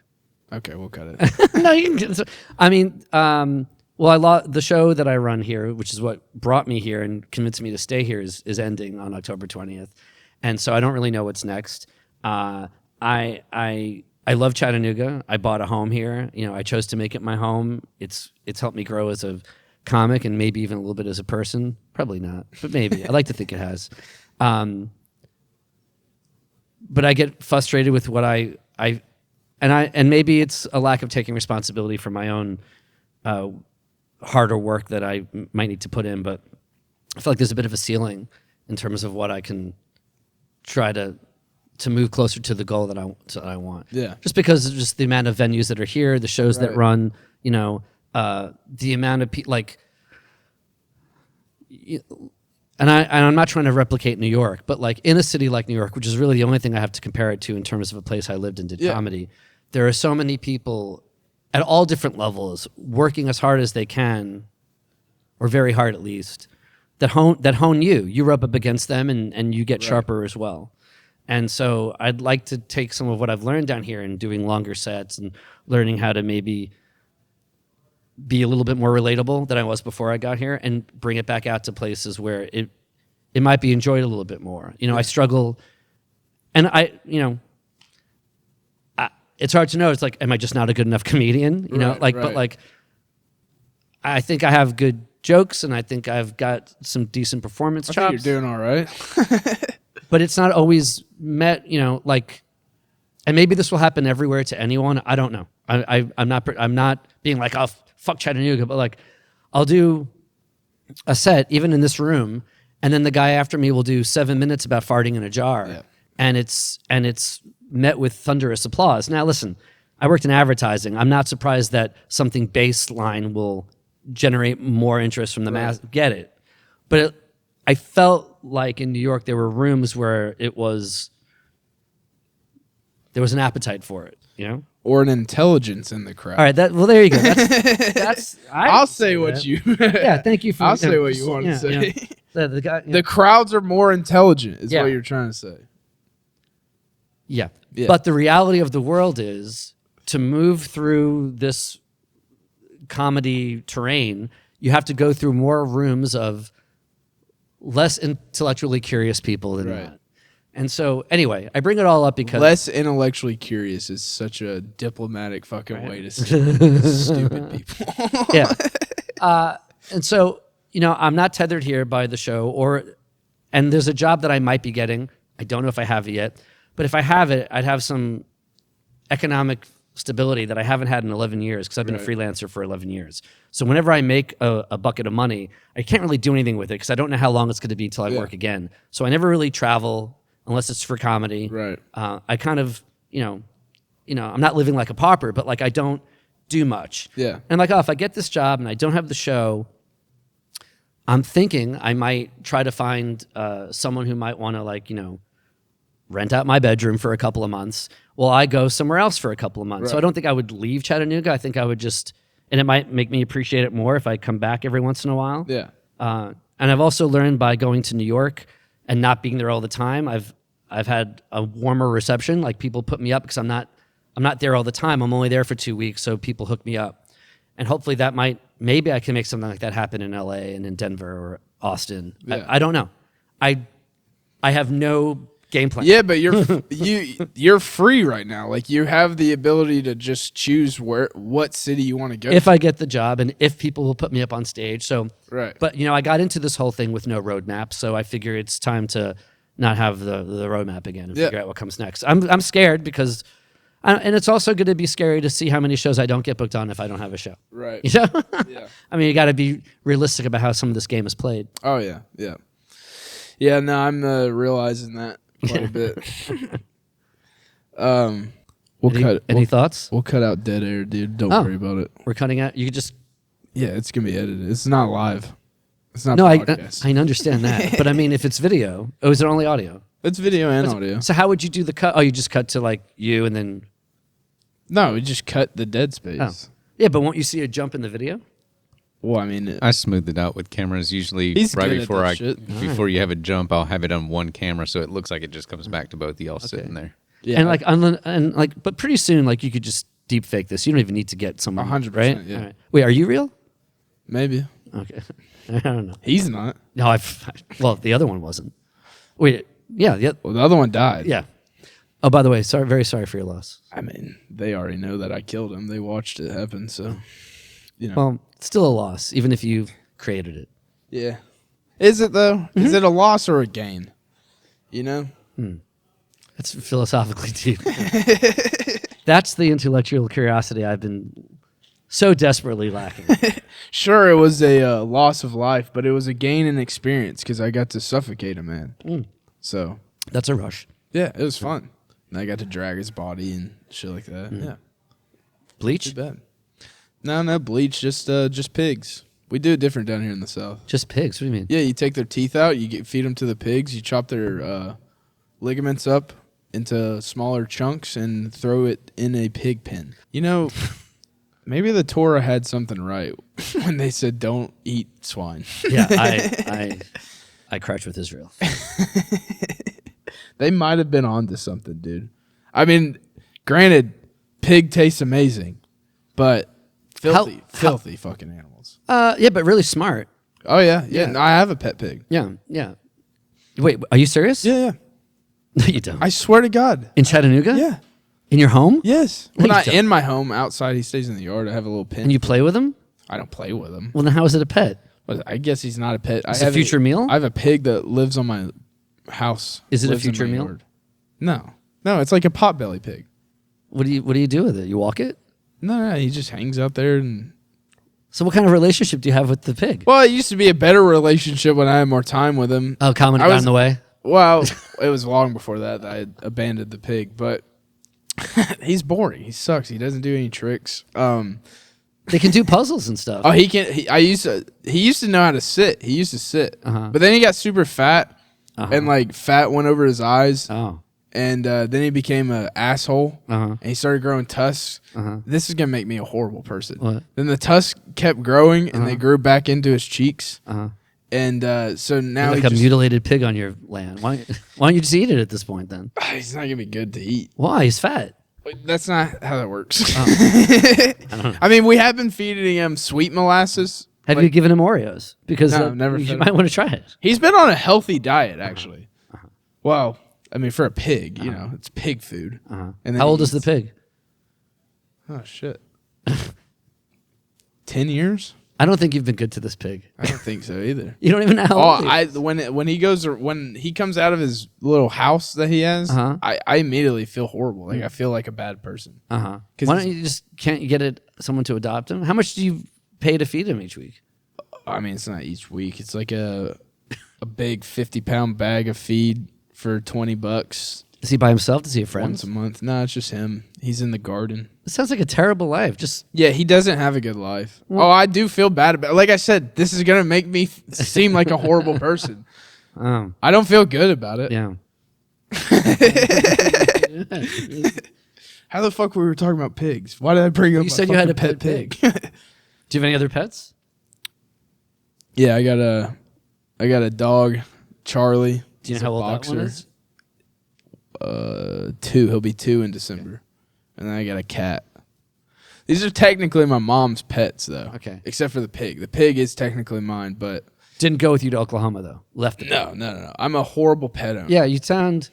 Okay, we'll cut it. No, you can. I mean, well, the show that I run here, which is what brought me here and convinced me to stay here, is ending on October 20th, and so I don't really know what's next. I love Chattanooga. I bought a home here. I chose to make it my home. It's helped me grow as a comic and maybe even a little bit as a person. Probably not, but maybe. I like to think it has. But I get frustrated with what and maybe it's a lack of taking responsibility for my own harder work that I might need to put in, but I feel like there's a bit of a ceiling in terms of what I can try to move closer to the goal that I want. Yeah. Just because of just the amount of venues that are here, the shows that run, you know, the amount of people like. And I'm not trying to replicate New York, but like in a city like New York, which is really the only thing I have to compare it to in terms of a place I lived and did comedy, there are so many people at all different levels working as hard as they can, or very hard at least, that hone you. You rub up against them and you get sharper as well. And so I'd like to take some of what I've learned down here and doing longer sets and learning how to maybe be a little bit more relatable than I was before I got here and bring it back out to places where it might be enjoyed a little bit more. You know, I struggle and it's hard to know. It's like, am I just not a good enough comedian? You know, but like, I think I have good jokes and I think I've got some decent performance chops. I think you're doing all right. But it's not always met, you know, like, and maybe this will happen everywhere to anyone. I don't know. I'm not being like, oh, fuck Chattanooga, but like, I'll do a set even in this room, and then the guy after me will do 7 minutes about farting in a jar, and it's met with thunderous applause. Now, listen, I worked in advertising. I'm not surprised that something baseline will generate more interest from the mass. Get it, but I felt like in New York there were rooms where there was an appetite for it, you know, or an intelligence in the crowd. All right, there you go. I'll say what you. Yeah, thank you for. I'll say what you want to say. You know, the guy, the crowds are more intelligent, is what you're trying to say. Yeah, but the reality of the world is to move through this comedy terrain, you have to go through more rooms of less intellectually curious people than that. And so, anyway, I bring it all up because less intellectually curious is such a diplomatic fucking way to say stupid people. And so, you know, I'm not tethered here by the show, and there's a job that I might be getting. I don't know if I have it yet, but if I have it, I'd have some economic stability that I haven't had in 11 years because I've been a freelancer for 11 years. So whenever I make a bucket of money, I can't really do anything with it because I don't know how long it's going to be till I work again. So I never really travel unless it's for comedy. Right. I kind of, you know, I'm not living like a pauper, but like I don't do much. Yeah. And like, if I get this job and I don't have the show, I'm thinking I might try to find someone who might want to, like, you know, rent out my bedroom for a couple of months while I go somewhere else for a couple of months. So I don't think I would leave Chattanooga. I think I would just, and it might make me appreciate it more if I come back every once in a while. Yeah. And I've also learned by going to New York and not being there all the time, I've had a warmer reception. Like, people put me up because I'm not there all the time. I'm only there for 2 weeks, so people hook me up. And hopefully maybe I can make something like that happen in LA and in Denver or Austin. Yeah. I don't know. I have no game plan. Yeah, but you're free right now. Like, you have the ability to just choose what city you want to go if to. I get the job and if people will put me up on stage. So, but you know, I got into this whole thing with no roadmap, so I figure it's time to not have the roadmap again and figure out what comes next. I'm scared because, and it's also going to be scary to see how many shows I don't get booked on if I don't have a show. Right. You know? Yeah. I mean, you got to be realistic about how some of this game is played. Oh yeah, yeah, yeah. No, I'm realizing that quite a bit. Any thoughts? We'll cut out dead air, dude. Don't worry about it. We're cutting out. You could just. Yeah, it's gonna be edited. It's not live. It's not. No, podcast. I understand that, but I mean, if it's video, is it only audio? It's video and audio. So how would you do the cut? Oh, you just cut to like you and then. No, we just cut the dead space. Oh. Yeah, but won't you see a jump in the video? Well, I mean, I smooth it out with cameras. Usually, right before you have a jump, I'll have it on one camera so it looks like it just comes back to both of y'all sitting there. Yeah, and but pretty soon, like, you could just deep fake this. You don't even need to get someone. 100%. Right? Yeah. Right. Wait, are you real? Maybe. Okay. I don't know. He's not. No, well, the other one wasn't. Wait, yeah. Well, the other one died. Yeah. Oh, by the way, very sorry for your loss. I mean, they already know that I killed him. They watched it happen, so, you know. Well, still a loss, even if you created it. Yeah. Is it, though? Mm-hmm. Is it a loss or a gain? You know? That's philosophically deep. That's the intellectual curiosity I've been So desperately lacking. Sure, it was a loss of life, but it was a gain in experience because I got to suffocate a man. So That's a rush. yeah, it was fun. And I got to drag his body and shit like that. Yeah, Bleach? too bad. No bleach, just pigs. We do it different down here in the South. Just pigs? What do you mean? Yeah, you take their teeth out, feed them to the pigs, you chop their ligaments up into smaller chunks and throw it in a pig pen. You know, maybe the Torah had something right when they said don't eat swine. Yeah, I crash with Israel. They might have been onto something, dude. I mean, granted, pig tastes amazing, but filthy fucking animals. Yeah, but really smart. Oh yeah. I have a pet pig. Yeah. Wait, are you serious? Yeah. No, you don't. I swear to God. In Chattanooga? Yeah. In your home? Yes. No, Well, you not don't. in my home. Outside, he stays in the yard. I have a little pen. And you play with him? I don't play with him. Well, then how is it a pet? But I guess he's not a pet. Is it a future meal? I have a pig that lives on my house. Is it a lives in future my meal? yard. No, it's like a potbelly pig. What do you do with it? You walk it? No, he just hangs out there. And So what kind of relationship do you have with the pig? well, it used to be a better relationship when I had more time with him. Oh, comment down the way. Well, it was long before that I had abandoned the pig, but he's boring. He sucks. He doesn't do any tricks. They can do puzzles and stuff. Oh, he can. He used to know how to sit. He used to sit, but then he got super fat, and like fat went over his eyes. Oh. And then he became an asshole, and he started growing tusks. This is gonna make me a horrible person. What? Then the tusks kept growing, and they grew back into his cheeks. And so now Like a mutilated pig on your land. Why don't you just eat it at this point then? he's not gonna be good to eat. Why? He's fat. But that's not how that works. Oh. I mean, we have been feeding him sweet molasses. Have you given him Oreos? Because No, I've never you fed might him. want to try it. He's been on a healthy diet, actually. Well, I mean, for a pig, you know, it's pig food. And then How he old is the eats- pig? Oh shit. 10 years? I don't think you've been good to this pig. I don't think so either. You don't even know how old he is. When he comes out of his little house that he has, I immediately feel horrible. Like I feel like a bad person. Why don't you can't you get someone to adopt him? How much do you pay to feed him each week? I mean, it's not each week. It's like a big 50-pound bag of feed for $20 Is he by himself? Does he have friends? once a month. No, it's just him. He's in the garden. It sounds like a terrible life. Just Yeah, he doesn't have a good life. I do feel bad about it. Like I said, this is going to make me seem like a horrible person. I don't feel good about it. yeah. How the fuck were we talking about pigs? Why did I bring up You my said you had fucking a pet pig? Do you have any other pets? Yeah, I got a dog, Charlie. Do you He's know a how old that one is? 2. He'll be 2 in December. And then I got a cat. These are technically my mom's pets, though. Okay. Except for the pig. The pig is technically mine, but Didn't go with you to Oklahoma though. Left it. no. I'm a horrible pet owner. Yeah, you sound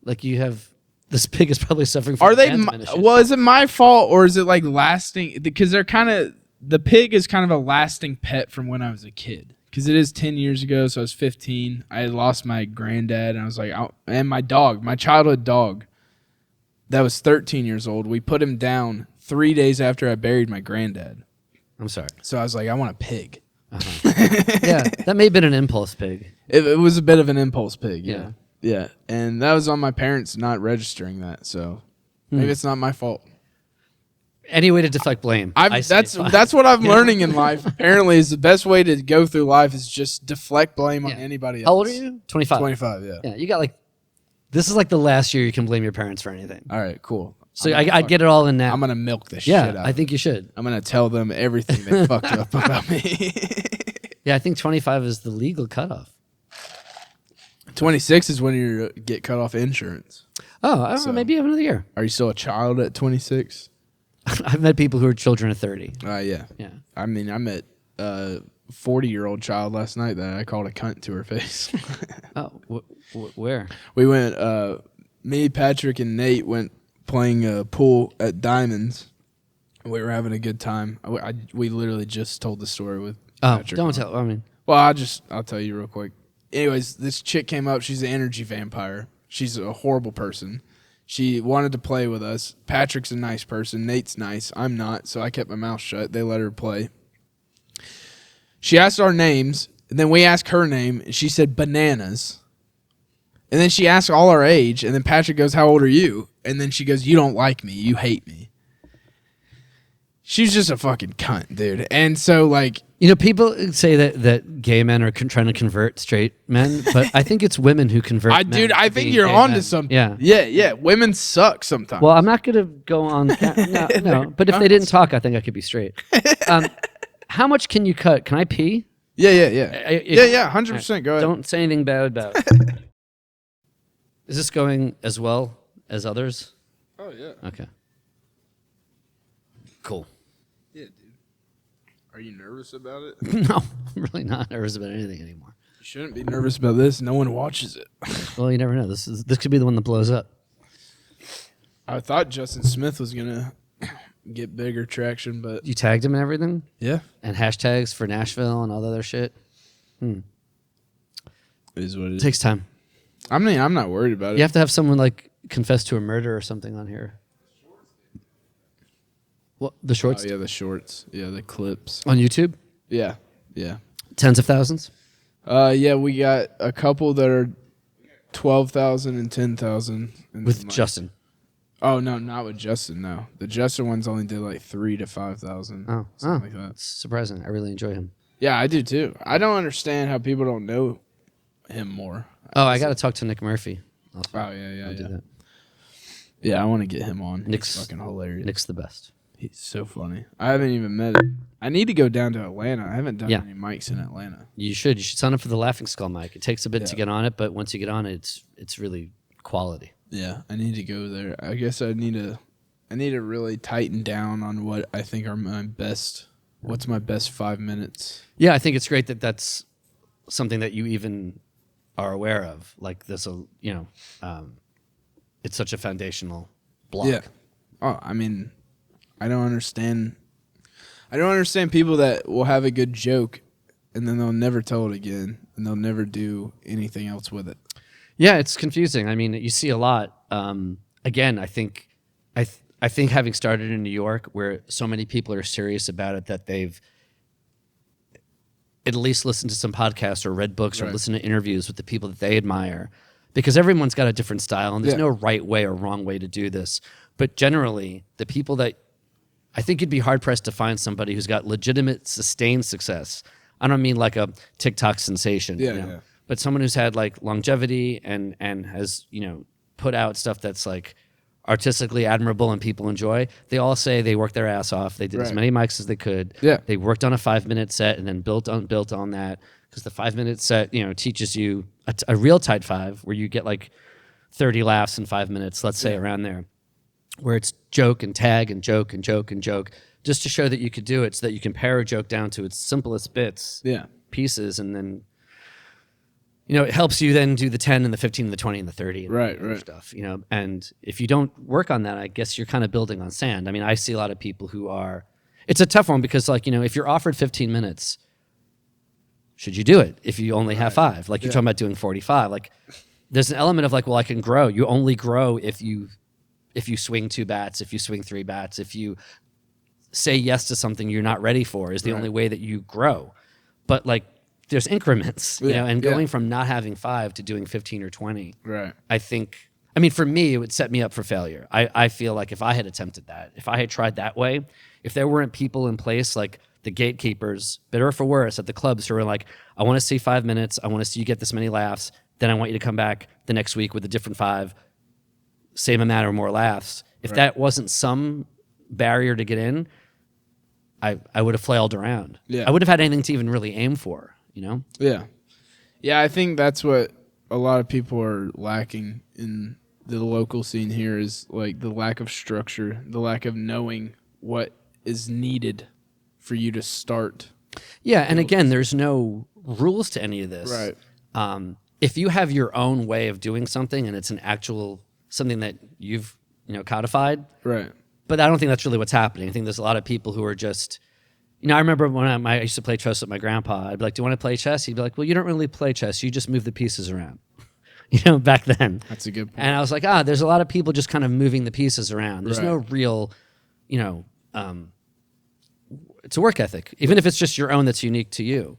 like you have. This pig is probably suffering from Are they? abandonment issues. Well, is it my fault or is it like lasting? Because they're kind of the pig is kind of a lasting pet from when I was a kid. Because it is 10 years ago, so I was 15. I had lost my granddad, and I was like, and my dog, my childhood dog, that was 13 years old. We put him down 3 days after I buried my granddad. I'm sorry. So I was like, I want a pig. Yeah, that may have been an impulse pig. It was a bit of an impulse pig. Yeah. Yeah. And that was on my parents not registering that. So maybe it's not my fault. Any way to deflect blame. I say fine. That's what I'm learning in life. Apparently, is the best way to go through life is just deflect blame on anybody else. How old are you? 25. 25, yeah. Yeah, you got like. This is like the last year you can blame your parents for anything. All right, cool. So I'd get it all in now. I'm going to milk this yeah, shit out. I think you should. I'm going to tell them everything they fucked up about me. Yeah, I think 25 is the legal cutoff. 26 is when you get cut off insurance. Oh, I don't know. Maybe you have another year. Are you still a child at 26? I've met people who are children of 30. Yeah. Yeah. I mean, I met a 40-year-old child last night that I called a cunt to her face. Oh, where? We went, me, Patrick, and Nate went playing pool at Diamonds. We were having a good time. We literally just told the story with Patrick. Don't tell. I mean, Well, I'll tell you real quick. Anyways, this chick came up. She's an energy vampire. She's a horrible person. She wanted to play with us. Patrick's a nice person. Nate's nice. I'm not, so I kept my mouth shut. They let her play. She asked our names, and then we asked her name, and she said bananas. And then she asked all our age, and then Patrick goes, how old are you? And then she goes, you don't like me. You hate me. She's just a fucking cunt, dude. And so, like... You know, people say that gay men are trying to convert straight men, but I think it's women who convert men. Dude, I think you're onto something. Yeah. Yeah. Women suck sometimes. Well, I'm not going to go on... No. But if they didn't talk, I think I could be straight. How much can you cut? Can I pee? Yeah. 100%. Go ahead. Don't say anything bad about it. Is this going as well as others? Oh, yeah. Okay. Cool. Yeah, dude. Are you nervous about it? No, I'm really not nervous about anything anymore. You shouldn't be nervous about this. No one watches it. Well, you never know. This could be the one that blows up. I thought Justin Smith was going to get bigger traction, but... You tagged him and everything? Yeah. And hashtags for Nashville and all the other shit? It is what it It is. takes time. I mean, I'm not worried about it. You have to have someone like confess to a murder or something on here. What, the shorts? Oh, yeah, the shorts. Yeah, the clips. On YouTube? Yeah. Tens of thousands? Yeah, we got a couple that are 12,000 and 10,000. With Justin? Oh, no, not with Justin, no. The Justin ones only did like 3,000 to 5,000. Oh, something like that. It's surprising. I really enjoy him. Yeah, I do too. I don't understand how people don't know him more. Oh, I got to talk to Nick Murphy. Oh, yeah. I'll do that. Yeah, I want to get him on. Nick's He's fucking hilarious. Nick's the best. He's so funny. I haven't even met him. I need to go down to Atlanta. I haven't done any mics in Atlanta. You should sign up for the Laughing Skull mic. It takes a bit to get on it, but once you get on it, it's really quality. Yeah, I need to go there. I guess I need to really tighten down on what I think are my best. What's my best 5 minutes? Yeah, I think it's great that that's something that you even are aware of. Like this, it's such a foundational block. Yeah. Oh, I mean, I don't understand people that will have a good joke and then they'll never tell it again and they'll never do anything else with it. Yeah, it's confusing. I mean, you see a lot. Again, I think having started in New York, where so many people are serious about it, that they've at least listened to some podcasts or read books or listened to interviews with the people that they admire, because everyone's got a different style and there's no right way or wrong way to do this. But generally, the people that I think you'd be hard pressed to find somebody who's got legitimate, sustained success. I don't mean like a TikTok sensation, but someone who's had like longevity and has, put out stuff that's like artistically admirable and people enjoy. They all say they worked their ass off. They did as many mics as they could. Yeah. They worked on a 5-minute set and then built on that, because the 5-minute set, teaches you a real tight five where you get like 30 laughs in 5 minutes, let's say around there, where it's joke and tag and joke and joke and joke, just to show that you could do it, so that you can pare a joke down to its simplest bits, pieces, and then, it helps you then do the 10 and the 15 and the 20 and the 30 and right. stuff, and if you don't work on that, I guess you're kind of building on sand. I mean, I see a lot of people who are, it's a tough one because if you're offered 15 minutes, should you do it? If you only have 5, like you're talking about doing 45, like there's an element of like, well, I can grow. You only grow if you swing 2 bats, if you swing 3 bats, if you say yes to something you're not ready for, is the only way that you grow. But like, there's increments, and going from not having 5 to doing 15 or 20. Right. I mean, for me, it would set me up for failure. I feel like if I had attempted that, if I had tried that way, if there weren't people in place like the gatekeepers, better or for worse, at the clubs who were like, I want to see 5 minutes, I want to see you get this many laughs, then I want you to come back the next week with a different 5, same amount or more laughs. If that wasn't some barrier to get in, I would have flailed around. Yeah. I would have had anything to even really aim for, Yeah. Yeah, I think that's what a lot of people are lacking in the local scene here, is like the lack of structure, the lack of knowing what is needed for you to start. Yeah, and again, there's no rules to any of this. Right. If you have your own way of doing something and it's an actual something that you've codified, right? But I don't think that's really what's happening. I think there's a lot of people who are just, I remember when I used to play chess with my grandpa. I'd be like, "Do you want to play chess?" He'd be like, "Well, you don't really play chess. You just move the pieces around." back then. That's a good point. And I was like, there's a lot of people just kind of moving the pieces around. There's no real, it's a work ethic, even if it's just your own that's unique to you,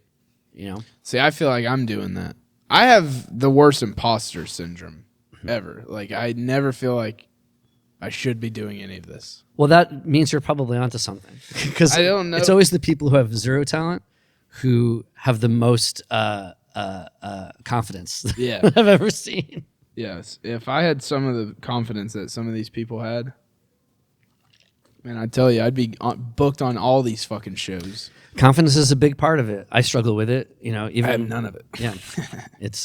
See, I feel like I'm doing that. I have the worst imposter syndrome ever. Like, I never feel like I should be doing any of this. Well, that means you're probably onto something. Because I don't know. It's always the people who have zero talent who have the most confidence I've ever seen. Yes. If I had some of the confidence that some of these people had, man, I tell you, I'd be booked on all these fucking shows. Confidence is a big part of it. I struggle with it. Even I have none of it. Yeah, it's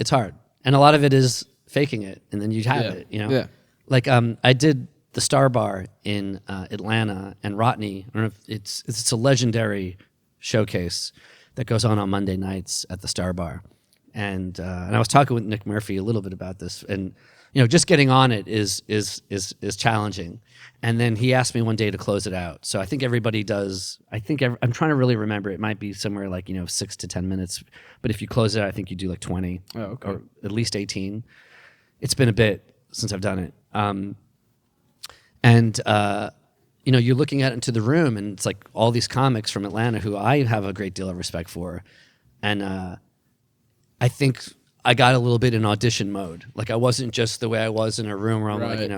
hard, and a lot of it is faking it, and then you have it. Yeah. Like I did the Star Bar in Atlanta, and Rodney. I don't know if it's a legendary showcase that goes on Monday nights at the Star Bar, and I was talking with Nick Murphy a little bit about this, and just getting on it is challenging. And then he asked me one day to close it out. So I think everybody does. I'm trying to really remember. It might be somewhere like 6 to 10 minutes, but if you close it out, I think you do like 20 or at least 18. It's been a bit since I've done it. You're looking at into the room, and it's like all these comics from Atlanta who I have a great deal of respect for, and I think I got a little bit in audition mode. Like I wasn't just the way I was in a room where I'm like,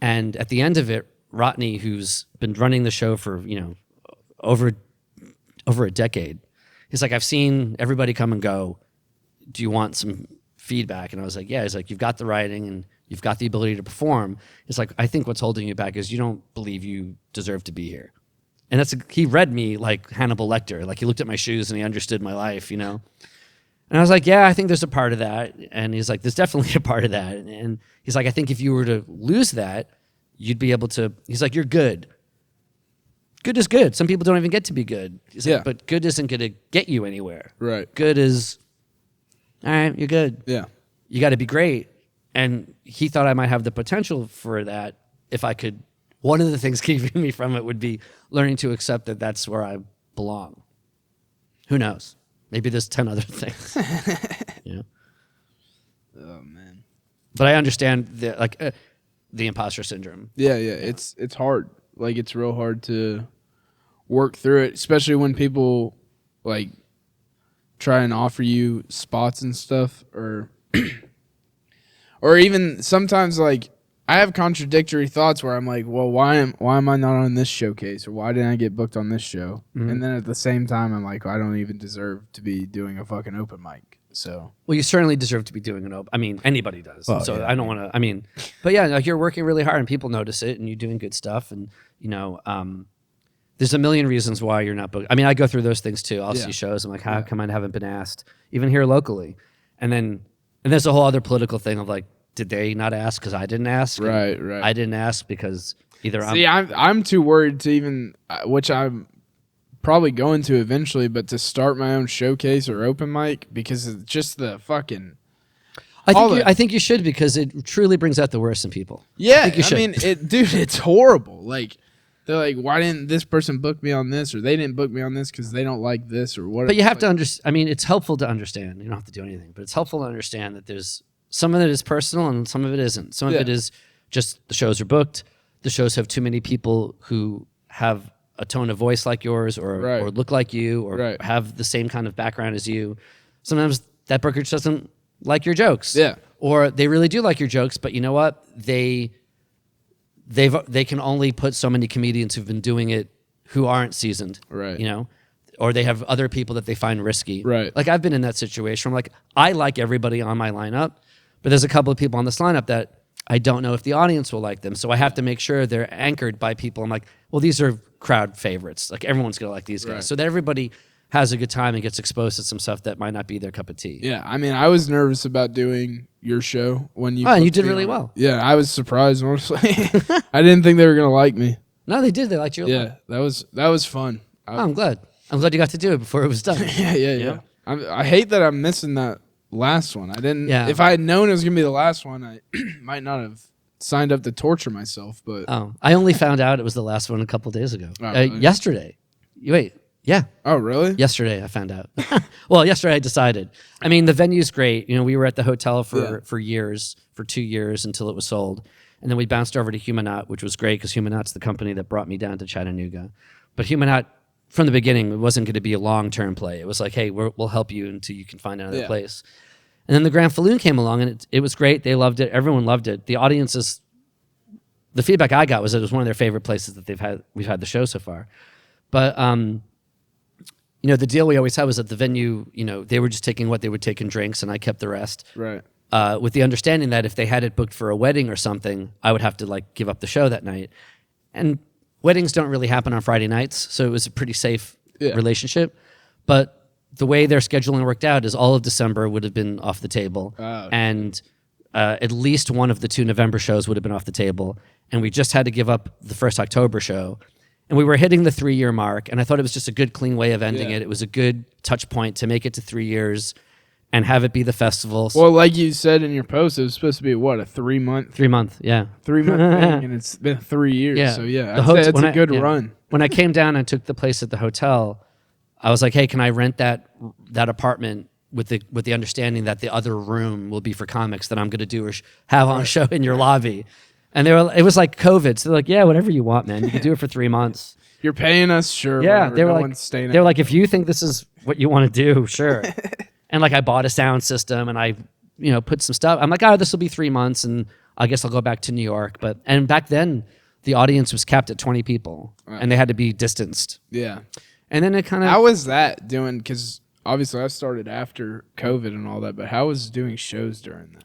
And at the end of it, Rodney, who's been running the show for over a decade, he's like, I've seen everybody come and go. Do you want some feedback? And I was like, yeah. He's like, you've got the writing and you've got the ability to perform. It's like, I think what's holding you back is you don't believe you deserve to be here. And he read me like Hannibal Lecter. Like he looked at my shoes and he understood my life, And I was like, yeah, I think there's a part of that. And he's like, there's definitely a part of that. And he's like, I think if you were to lose that, you'd be able to, he's like, you're good. Good is good. Some people don't even get to be good. He's like, but good isn't going to get you anywhere. Right. Good is, all right, you're good. Yeah. You got to be great. And he thought I might have the potential for that if I could. One of the things keeping me from it would be learning to accept that that's where I belong. Who knows? Maybe there's 10 other things. Oh man. But I understand the imposter syndrome. Yeah. It's hard. Like it's real hard to work through it, especially when people like try and offer you spots and stuff, or even sometimes like I have contradictory thoughts where I'm like, well, why am I not on this showcase, or why didn't I get booked on this show? Mm-hmm. And then at the same time, I'm like, well, I don't even deserve to be doing a fucking open mic. So, well, you certainly deserve to be doing an open. I mean, anybody does. Well, so yeah, I don't want to. I mean, but yeah, like you're working really hard, and people notice it, and you're doing good stuff, and there's a million reasons why you're not booked. I mean, I go through those things too. I'll see shows. I'm like, how come I haven't been asked, even here locally? And there's a whole other political thing of like, did they not ask because I didn't ask? Right. I didn't ask because either I'm too worried to even, which I'm probably going to eventually, but to start my own showcase or open mic because it's just the fucking. I think you should, because it truly brings out the worst in people. Yeah, I mean, dude, it's horrible. Like they're like, why didn't this person book me on this, or they didn't book me on this because they don't like this, or whatever. But you have to understand. I mean, it's helpful to understand. You don't have to do anything, but it's helpful to understand that there's some of it is personal and some of it isn't. Some of it is just the shows are booked. The shows have too many people who have a tone of voice like yours, or look like you, or have the same kind of background as you. Sometimes that brokerage doesn't like your jokes. Yeah. Or they really do like your jokes, but you know what? They can only put so many comedians who've been doing it who aren't seasoned. Right. Or they have other people that they find risky. Right. Like I've been in that situation. I'm like, I like everybody on my lineup, but there's a couple of people on this lineup that I don't know if the audience will like them. So I have to make sure they're anchored by people. I'm like, well, these are crowd favorites. Like everyone's going to like these guys. So that everybody has a good time and gets exposed to some stuff that might not be their cup of tea. Yeah. I mean, I was nervous about doing your show when you. Oh, and you did really well. Yeah. I was surprised, honestly. I didn't think they were going to like me. No, they did. They liked you a lot. Yeah. That was fun. I'm glad. I'm glad you got to do it before it was done. Yeah. I hate that I'm missing that last one. I didn't. Yeah. If I had known it was gonna be the last one, I might not have signed up to torture myself. But I only found out it was the last one a couple days ago. Yesterday. Wait, Yeah. Oh, really? Yesterday I found out. Well, yesterday I decided. I mean, the venue's great. We were at the hotel for 2 years until it was sold. And then we bounced over to Humanot, which was great because Humanot's the company that brought me down to Chattanooga. But Humanot, from the beginning, it wasn't going to be a long-term play. It was like, hey, we'll help you until you can find another place. And then the Grand Falloon came along, and it was great. They loved it. Everyone loved it. The feedback I got was that it was one of their favorite places that we've had the show so far. But the deal we always had was that the venue, they were just taking what they would take in drinks, and I kept the rest. Right. With the understanding that if they had it booked for a wedding or something, I would have to give up the show that night. And weddings don't really happen on Friday nights, so it was a pretty safe relationship. But the way their scheduling worked out is all of December would have been off the table, and at least one of the 2 November shows would have been off the table. And we just had to give up the first October show. And we were hitting the 3-year mark, and I thought it was just a good, clean way of ending it. It was a good touch point to make it to 3 years and have it be the festival. Well, like you said in your post, it was supposed to be, what, a 3-month? 3 month, yeah. 3-month thing, and it's been 3 years. Yeah. So, I'd say it's a good run. When I came down and took the place at the hotel, I was like, hey, can I rent that apartment with the understanding that the other room will be for comics that I'm going to do or have on a show in your lobby? And it was like COVID. So they're like, yeah, whatever you want, man. You can do it for 3 months. You're paying us, sure. Yeah, they were like, if you think this is what you want to do, sure. And I bought a sound system and I, put some stuff. I'm like, this will be 3 months and I guess I'll go back to New York. And back then the audience was capped at 20 people and they had to be distanced. Yeah. And then it kind of... How was that doing? Because obviously I started after COVID and all that, but how was doing shows during that?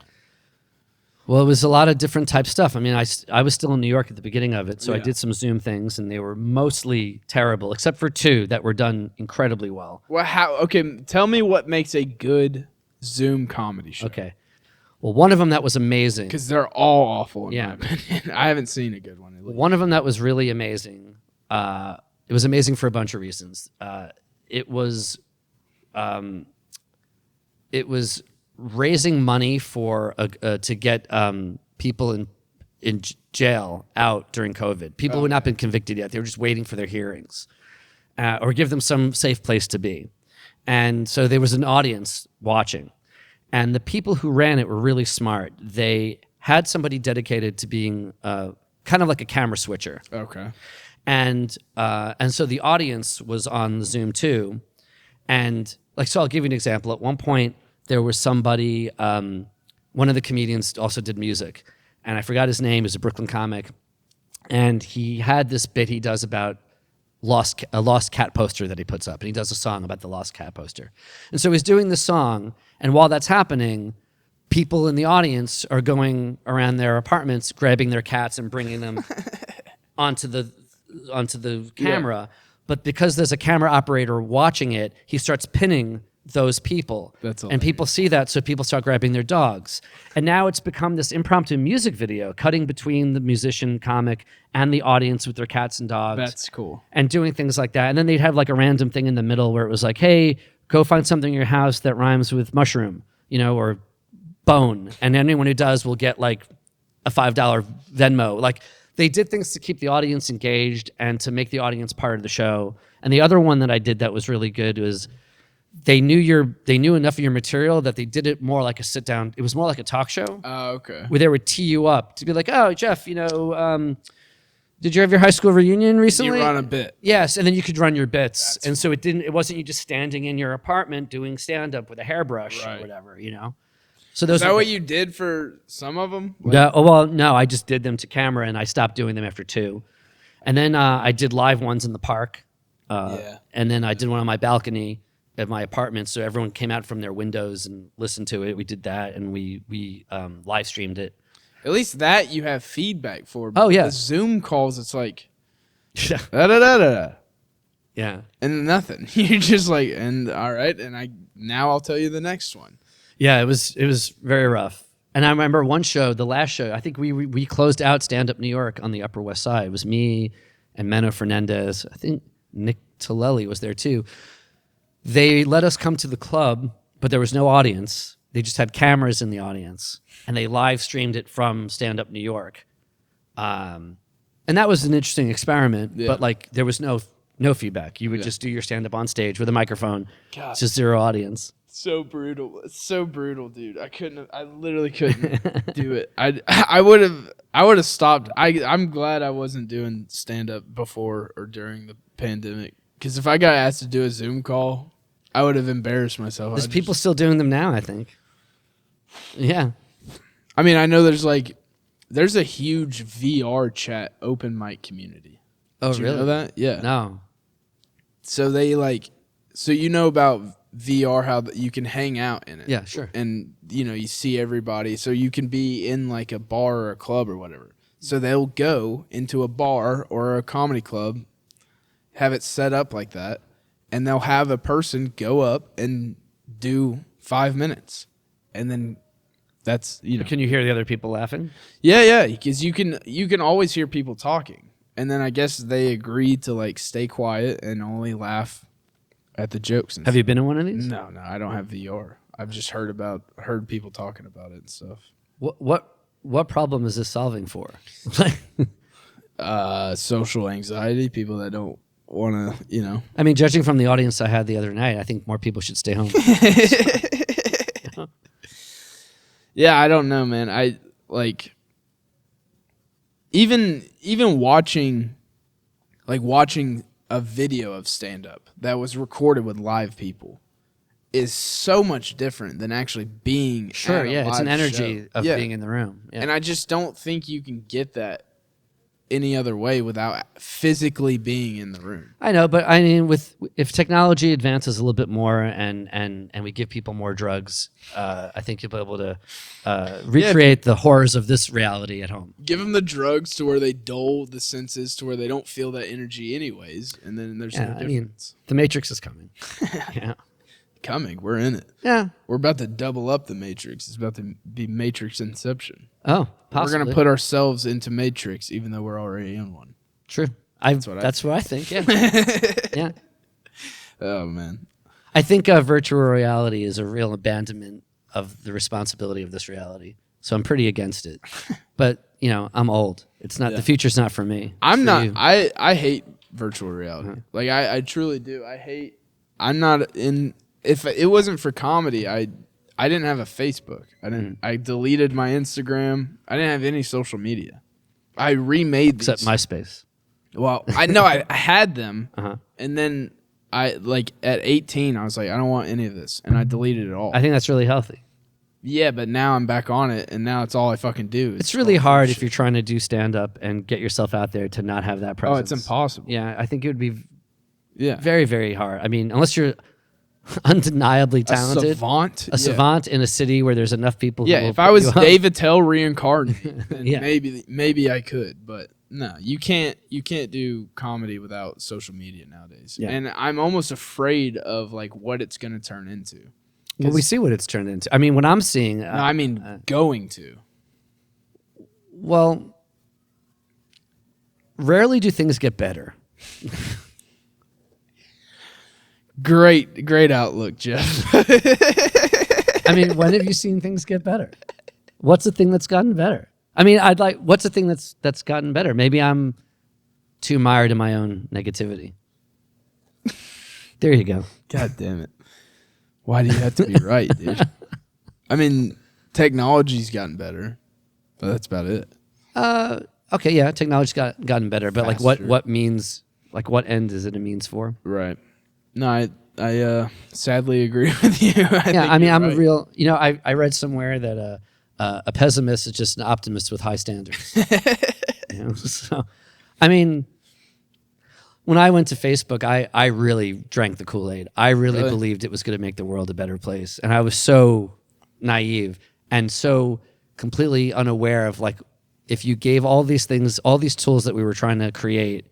Well, it was a lot of different type stuff. I mean, I was still in New York at the beginning of it, so I did some Zoom things, and they were mostly terrible, except for 2 that were done incredibly well. Well, okay, tell me what makes a good Zoom comedy show. Okay. Well, one of them that was amazing. Because they're all awful, in my opinion. I haven't seen a good one. One of them that was really amazing. It was amazing for a bunch of reasons. It was raising money for to get people in jail out during COVID. People who had not been convicted yet. They were just waiting for their hearings or give them some safe place to be. And so there was an audience watching. And the people who ran it were really smart. They had somebody dedicated to being kind of like a camera switcher. Okay. And so the audience was on the Zoom too. And so I'll give you an example. At one point, there was somebody, one of the comedians also did music, and I forgot his name. He's a Brooklyn comic, and he had this bit he does about a lost cat poster that he puts up, and he does a song about the lost cat poster. And so he's doing the song, and while that's happening, people in the audience are going around their apartments, grabbing their cats and bringing them onto the camera. But because there's a camera operator watching it, he starts pinning those people. And people see that, so people start grabbing their dogs. And now it's become this impromptu music video, cutting between the musician, comic, and the audience with their cats and dogs. That's cool. And doing things like that. And then they'd have a random thing in the middle where it was like, hey, go find something in your house that rhymes with mushroom, or bone. And anyone who does will get a $5 Venmo. They did things to keep the audience engaged and to make the audience part of the show. And the other one that I did that was really good was they knew enough of your material that they did it more like a sit down. It was more like a talk show. Oh, okay. Where they would tee you up to be like, oh, Jeff, did you have your high school reunion recently? You run a bit. Yes, and then you could run your bits. And so it wasn't you just standing in your apartment doing stand up with a hairbrush or whatever, So those Is that what you did for some of them? No, I just did them to camera and I stopped doing them after 2. And then I did live ones in the park. And then I did one on my balcony at my apartment, so everyone came out from their windows and listened to it. We did that, and we live streamed it. At least that you have feedback for. Oh yeah, the Zoom calls, it's like, da da da da. Yeah, and nothing. You're just like, and all right, and now I'll tell you the next one. Yeah, it was very rough. And I remember one show, the last show. I think we closed out Stand Up New York on the Upper West Side. It was me and Menno Fernandez. I think Nick Tillelli was there too. They let us come to the club, but there was no audience. They just had cameras in the audience, and they live streamed it from Stand Up New York. And that was an interesting experiment, but there was no No feedback. You would just do your stand-up on stage with a microphone. It's just zero audience. So brutal. It's so brutal, dude. I literally couldn't do it. I would have stopped. I'm glad I wasn't doing stand-up before or during the pandemic. Because if I got asked to do a Zoom call, I would have embarrassed myself. There's people still doing them now, I think. Yeah. I mean, I know there's a huge VR chat open mic community. Oh, Did you really? know that? Yeah. No. So so you know about VR, how you can hang out in it. Yeah, sure. And, you see everybody. So you can be in like a bar or a club or whatever. So they'll go into a bar or a comedy club, have it set up like that, and they'll have a person go up and do 5 minutes. And then that's, Can you hear the other people laughing? Yeah, because you can always hear people talking. And then I guess they agreed to stay quiet and only laugh at the jokes. Have you been in one of these? No, I don't have VR. I've just heard people talking about it and stuff. What problem is this solving for? Social anxiety, people that don't want to, I mean, judging from the audience I had the other night, I think more people should stay home. Yeah, I don't know, man. I even watching a video of stand-up that was recorded with live people is so much different than actually being Sure, at a yeah. It's an live energy show. of Yeah. being in the room. Yeah. And I just don't think you can get that any other way without physically being in the room. I know, but I mean, if technology advances a little bit more and we give people more drugs, I think you'll be able to recreate the horrors of this reality at home. Give them the drugs to where they dull the senses to where they don't feel that energy anyways, and then there's no difference. The Matrix is coming. Yeah. Coming. We're in it. Yeah. We're about to double up the Matrix. It's about to be Matrix Inception. Oh, possibly. We're going to put ourselves into Matrix even though we're already in one. True. That's what I think. Yeah. Yeah. Oh, man. I think virtual reality is a real abandonment of the responsibility of this reality. So I'm pretty against it. But, I'm old. It's not the future's not for me. I'm not. I hate virtual reality. Like I truly do. I'm not in. If it wasn't for comedy, I didn't have a Facebook. I deleted my Instagram. I didn't have any social media. I remade these. Except MySpace. Well, I know I had them, and then at 18, I was like, I don't want any of this, and I deleted it all. I think that's really healthy. Yeah, but now I'm back on it, and now it's all I fucking do. It's really hard if you're trying to do stand-up and get yourself out there to not have that presence. Oh, it's impossible. Yeah, I think it would be Yeah. very, very hard. I mean, unless you're undeniably talented. A savant in a city where there's enough people who will if I was Dave Attell reincarnated, then Yeah. maybe I could, but no, you can't do comedy without social media nowadays. Yeah. And I'm almost afraid of what it's going to turn into. Well, we see what it's turned into. I mean, what I'm seeing... No, I mean going to. Well, rarely do things get better. Great outlook, Jeff. I mean, when have you seen things get better? What's the thing that's gotten better? I mean, what's the thing that's gotten better? Maybe I'm too mired in my own negativity. There you go. God damn it. Why do you have to be right, dude? I mean, technology's gotten better, but that's about it. Okay, yeah, technology's gotten better, but Faster. what means, what end is it a means for? Right. No, I sadly agree with you. I mean, I'm right. a real, I read somewhere that a pessimist is just an optimist with high standards. So, I mean, when I went to Facebook, I really drank the Kool-Aid. I really believed it was going to make the world a better place. And I was so naive and so completely unaware of if you gave all these things, all these tools that we were trying to create,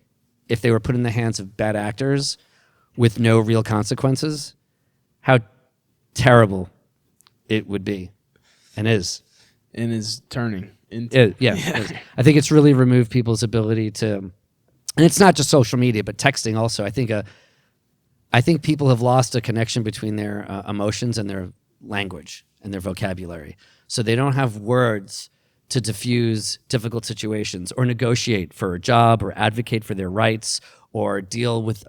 if they were put in the hands of bad actors with no real consequences, how terrible it would be and is. And is turning into. It is. I think it's really removed people's ability to, and it's not just social media, but texting also. I think people have lost a connection between their emotions and their language and their vocabulary. So they don't have words to diffuse difficult situations or negotiate for a job or advocate for their rights or deal with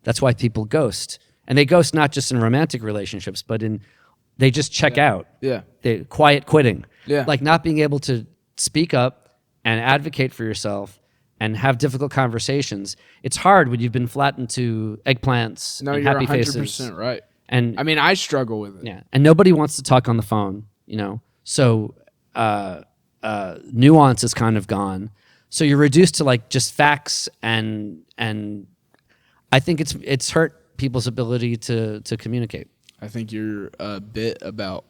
that's why people ghost. And they ghost not just in romantic relationships, but they just check out. Yeah. They quiet quitting. Yeah. Like not being able to speak up and advocate for yourself and have difficult conversations. It's hard when you've been flattened to eggplants No, and you're happy 100% faces. right. And I mean, I struggle with it. yeah, and nobody wants to talk on the phone, So nuance is kind of gone. So you're reduced to like just facts, and I think it's hurt people's ability to communicate. I think your bit about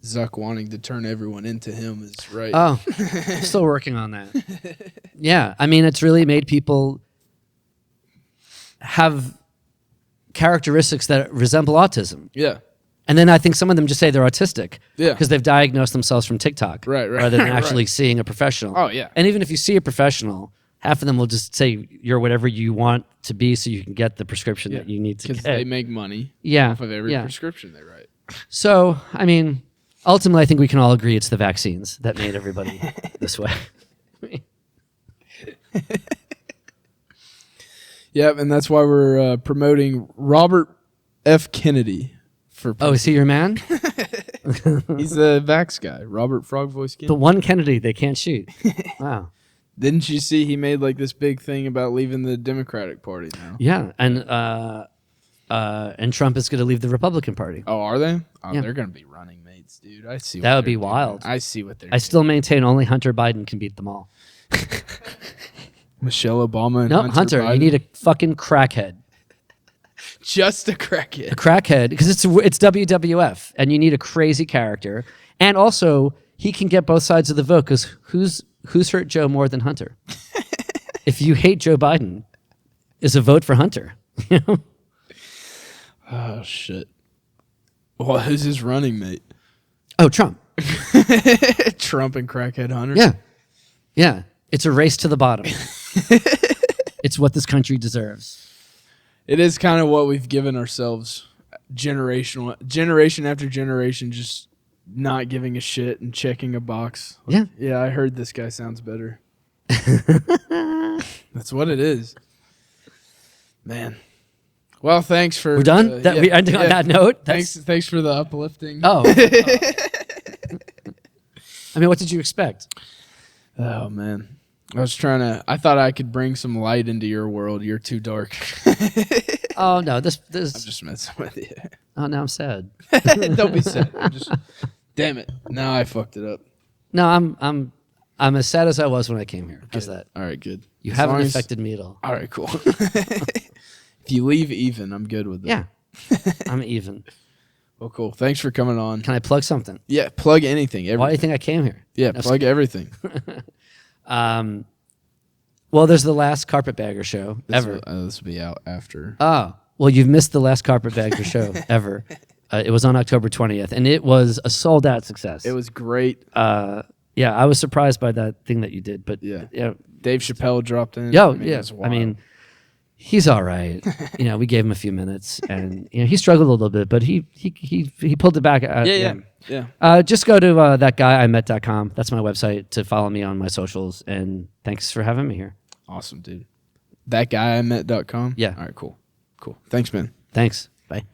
Zuck wanting to turn everyone into him is right. Oh, I'm still working on that. Yeah, I mean, it's really made people have characteristics that resemble autism. Yeah. And then I think some of them just say they're autistic. Yeah. Because they've diagnosed themselves from TikTok. Right. Rather than actually Right. seeing a professional. Oh, yeah. And even if you see a professional, half of them will just say you're whatever you want to be so you can get the prescription that you need to get. Because they make money Yeah. off of every Yeah. prescription they write. So, I mean, ultimately, I think we can all agree it's the vaccines that made everybody this way. Yep, and that's why we're promoting Robert F. Kennedy for. Oh, is he your man? He's the Vax guy, Robert Frog Voice Kennedy. The one Kennedy they can't shoot. Wow. Didn't you see he made like this big thing about leaving the Democratic Party now? Yeah, and Trump is going to leave the Republican Party. Oh, are they? Oh, Yeah. they're gonna be running mates, dude. I see. That what would be they're doing. wild. I see what they're. I still maintain only Hunter Biden can beat them all. Michelle Obama and No, Hunter. Hunter, Biden. you need a fucking crackhead. just a A crackhead. crackhead, because it's WWF, and you need a crazy character. And also, he can get both sides of the vote, because who's hurt Joe more than Hunter? If you hate Joe Biden, is a vote for Hunter. Oh shit. Well, who's his running mate? Oh, Trump. Trump and crackhead Hunter. Yeah. Yeah. It's a race to the bottom. It's what this country deserves. It is kind of what we've given ourselves, generation after generation, just not giving a shit and checking a box. Yeah. Yeah, I heard this guy sounds better. That's what it is. Man. Well, thanks for... We're done? We ending on that note? Thanks for the uplifting. Oh. I mean, what did you expect? Oh, man. I thought I could bring some light into your world. You're too dark. Oh, no. This. I'm just messing with you. Oh, now I'm sad. Don't be sad. Damn it. Now I fucked it up. No, I'm as sad as I was when I came here. How's that? All right, good. You As haven't long as- affected me at all. All right, cool. If you leave even, I'm good with it. Yeah. I'm even. Well, cool. Thanks for coming on. Can I plug something? Yeah, plug anything. Why do you Everything. think I came here? Yeah, No, plug everything. Well, there's the last Carpetbagger show ever. This will be out after. Oh, well, you've missed the last Carpetbagger show ever. It was on October 20th, and it was a sold-out success. It was great. Yeah, I was surprised by that thing that you did, but Yeah. Dave Chappelle dropped in. Yo, it yeah. was I wild. mean, he's all right. We gave him a few minutes, and he struggled a little bit, but he pulled it back. yeah. Just go to thatguyimet.com. That's my website to follow me on my socials, and thanks for having me here. Awesome, dude. Thatguyimet.com? Yeah. All right, cool. Cool. Thanks, man. Thanks. Bye.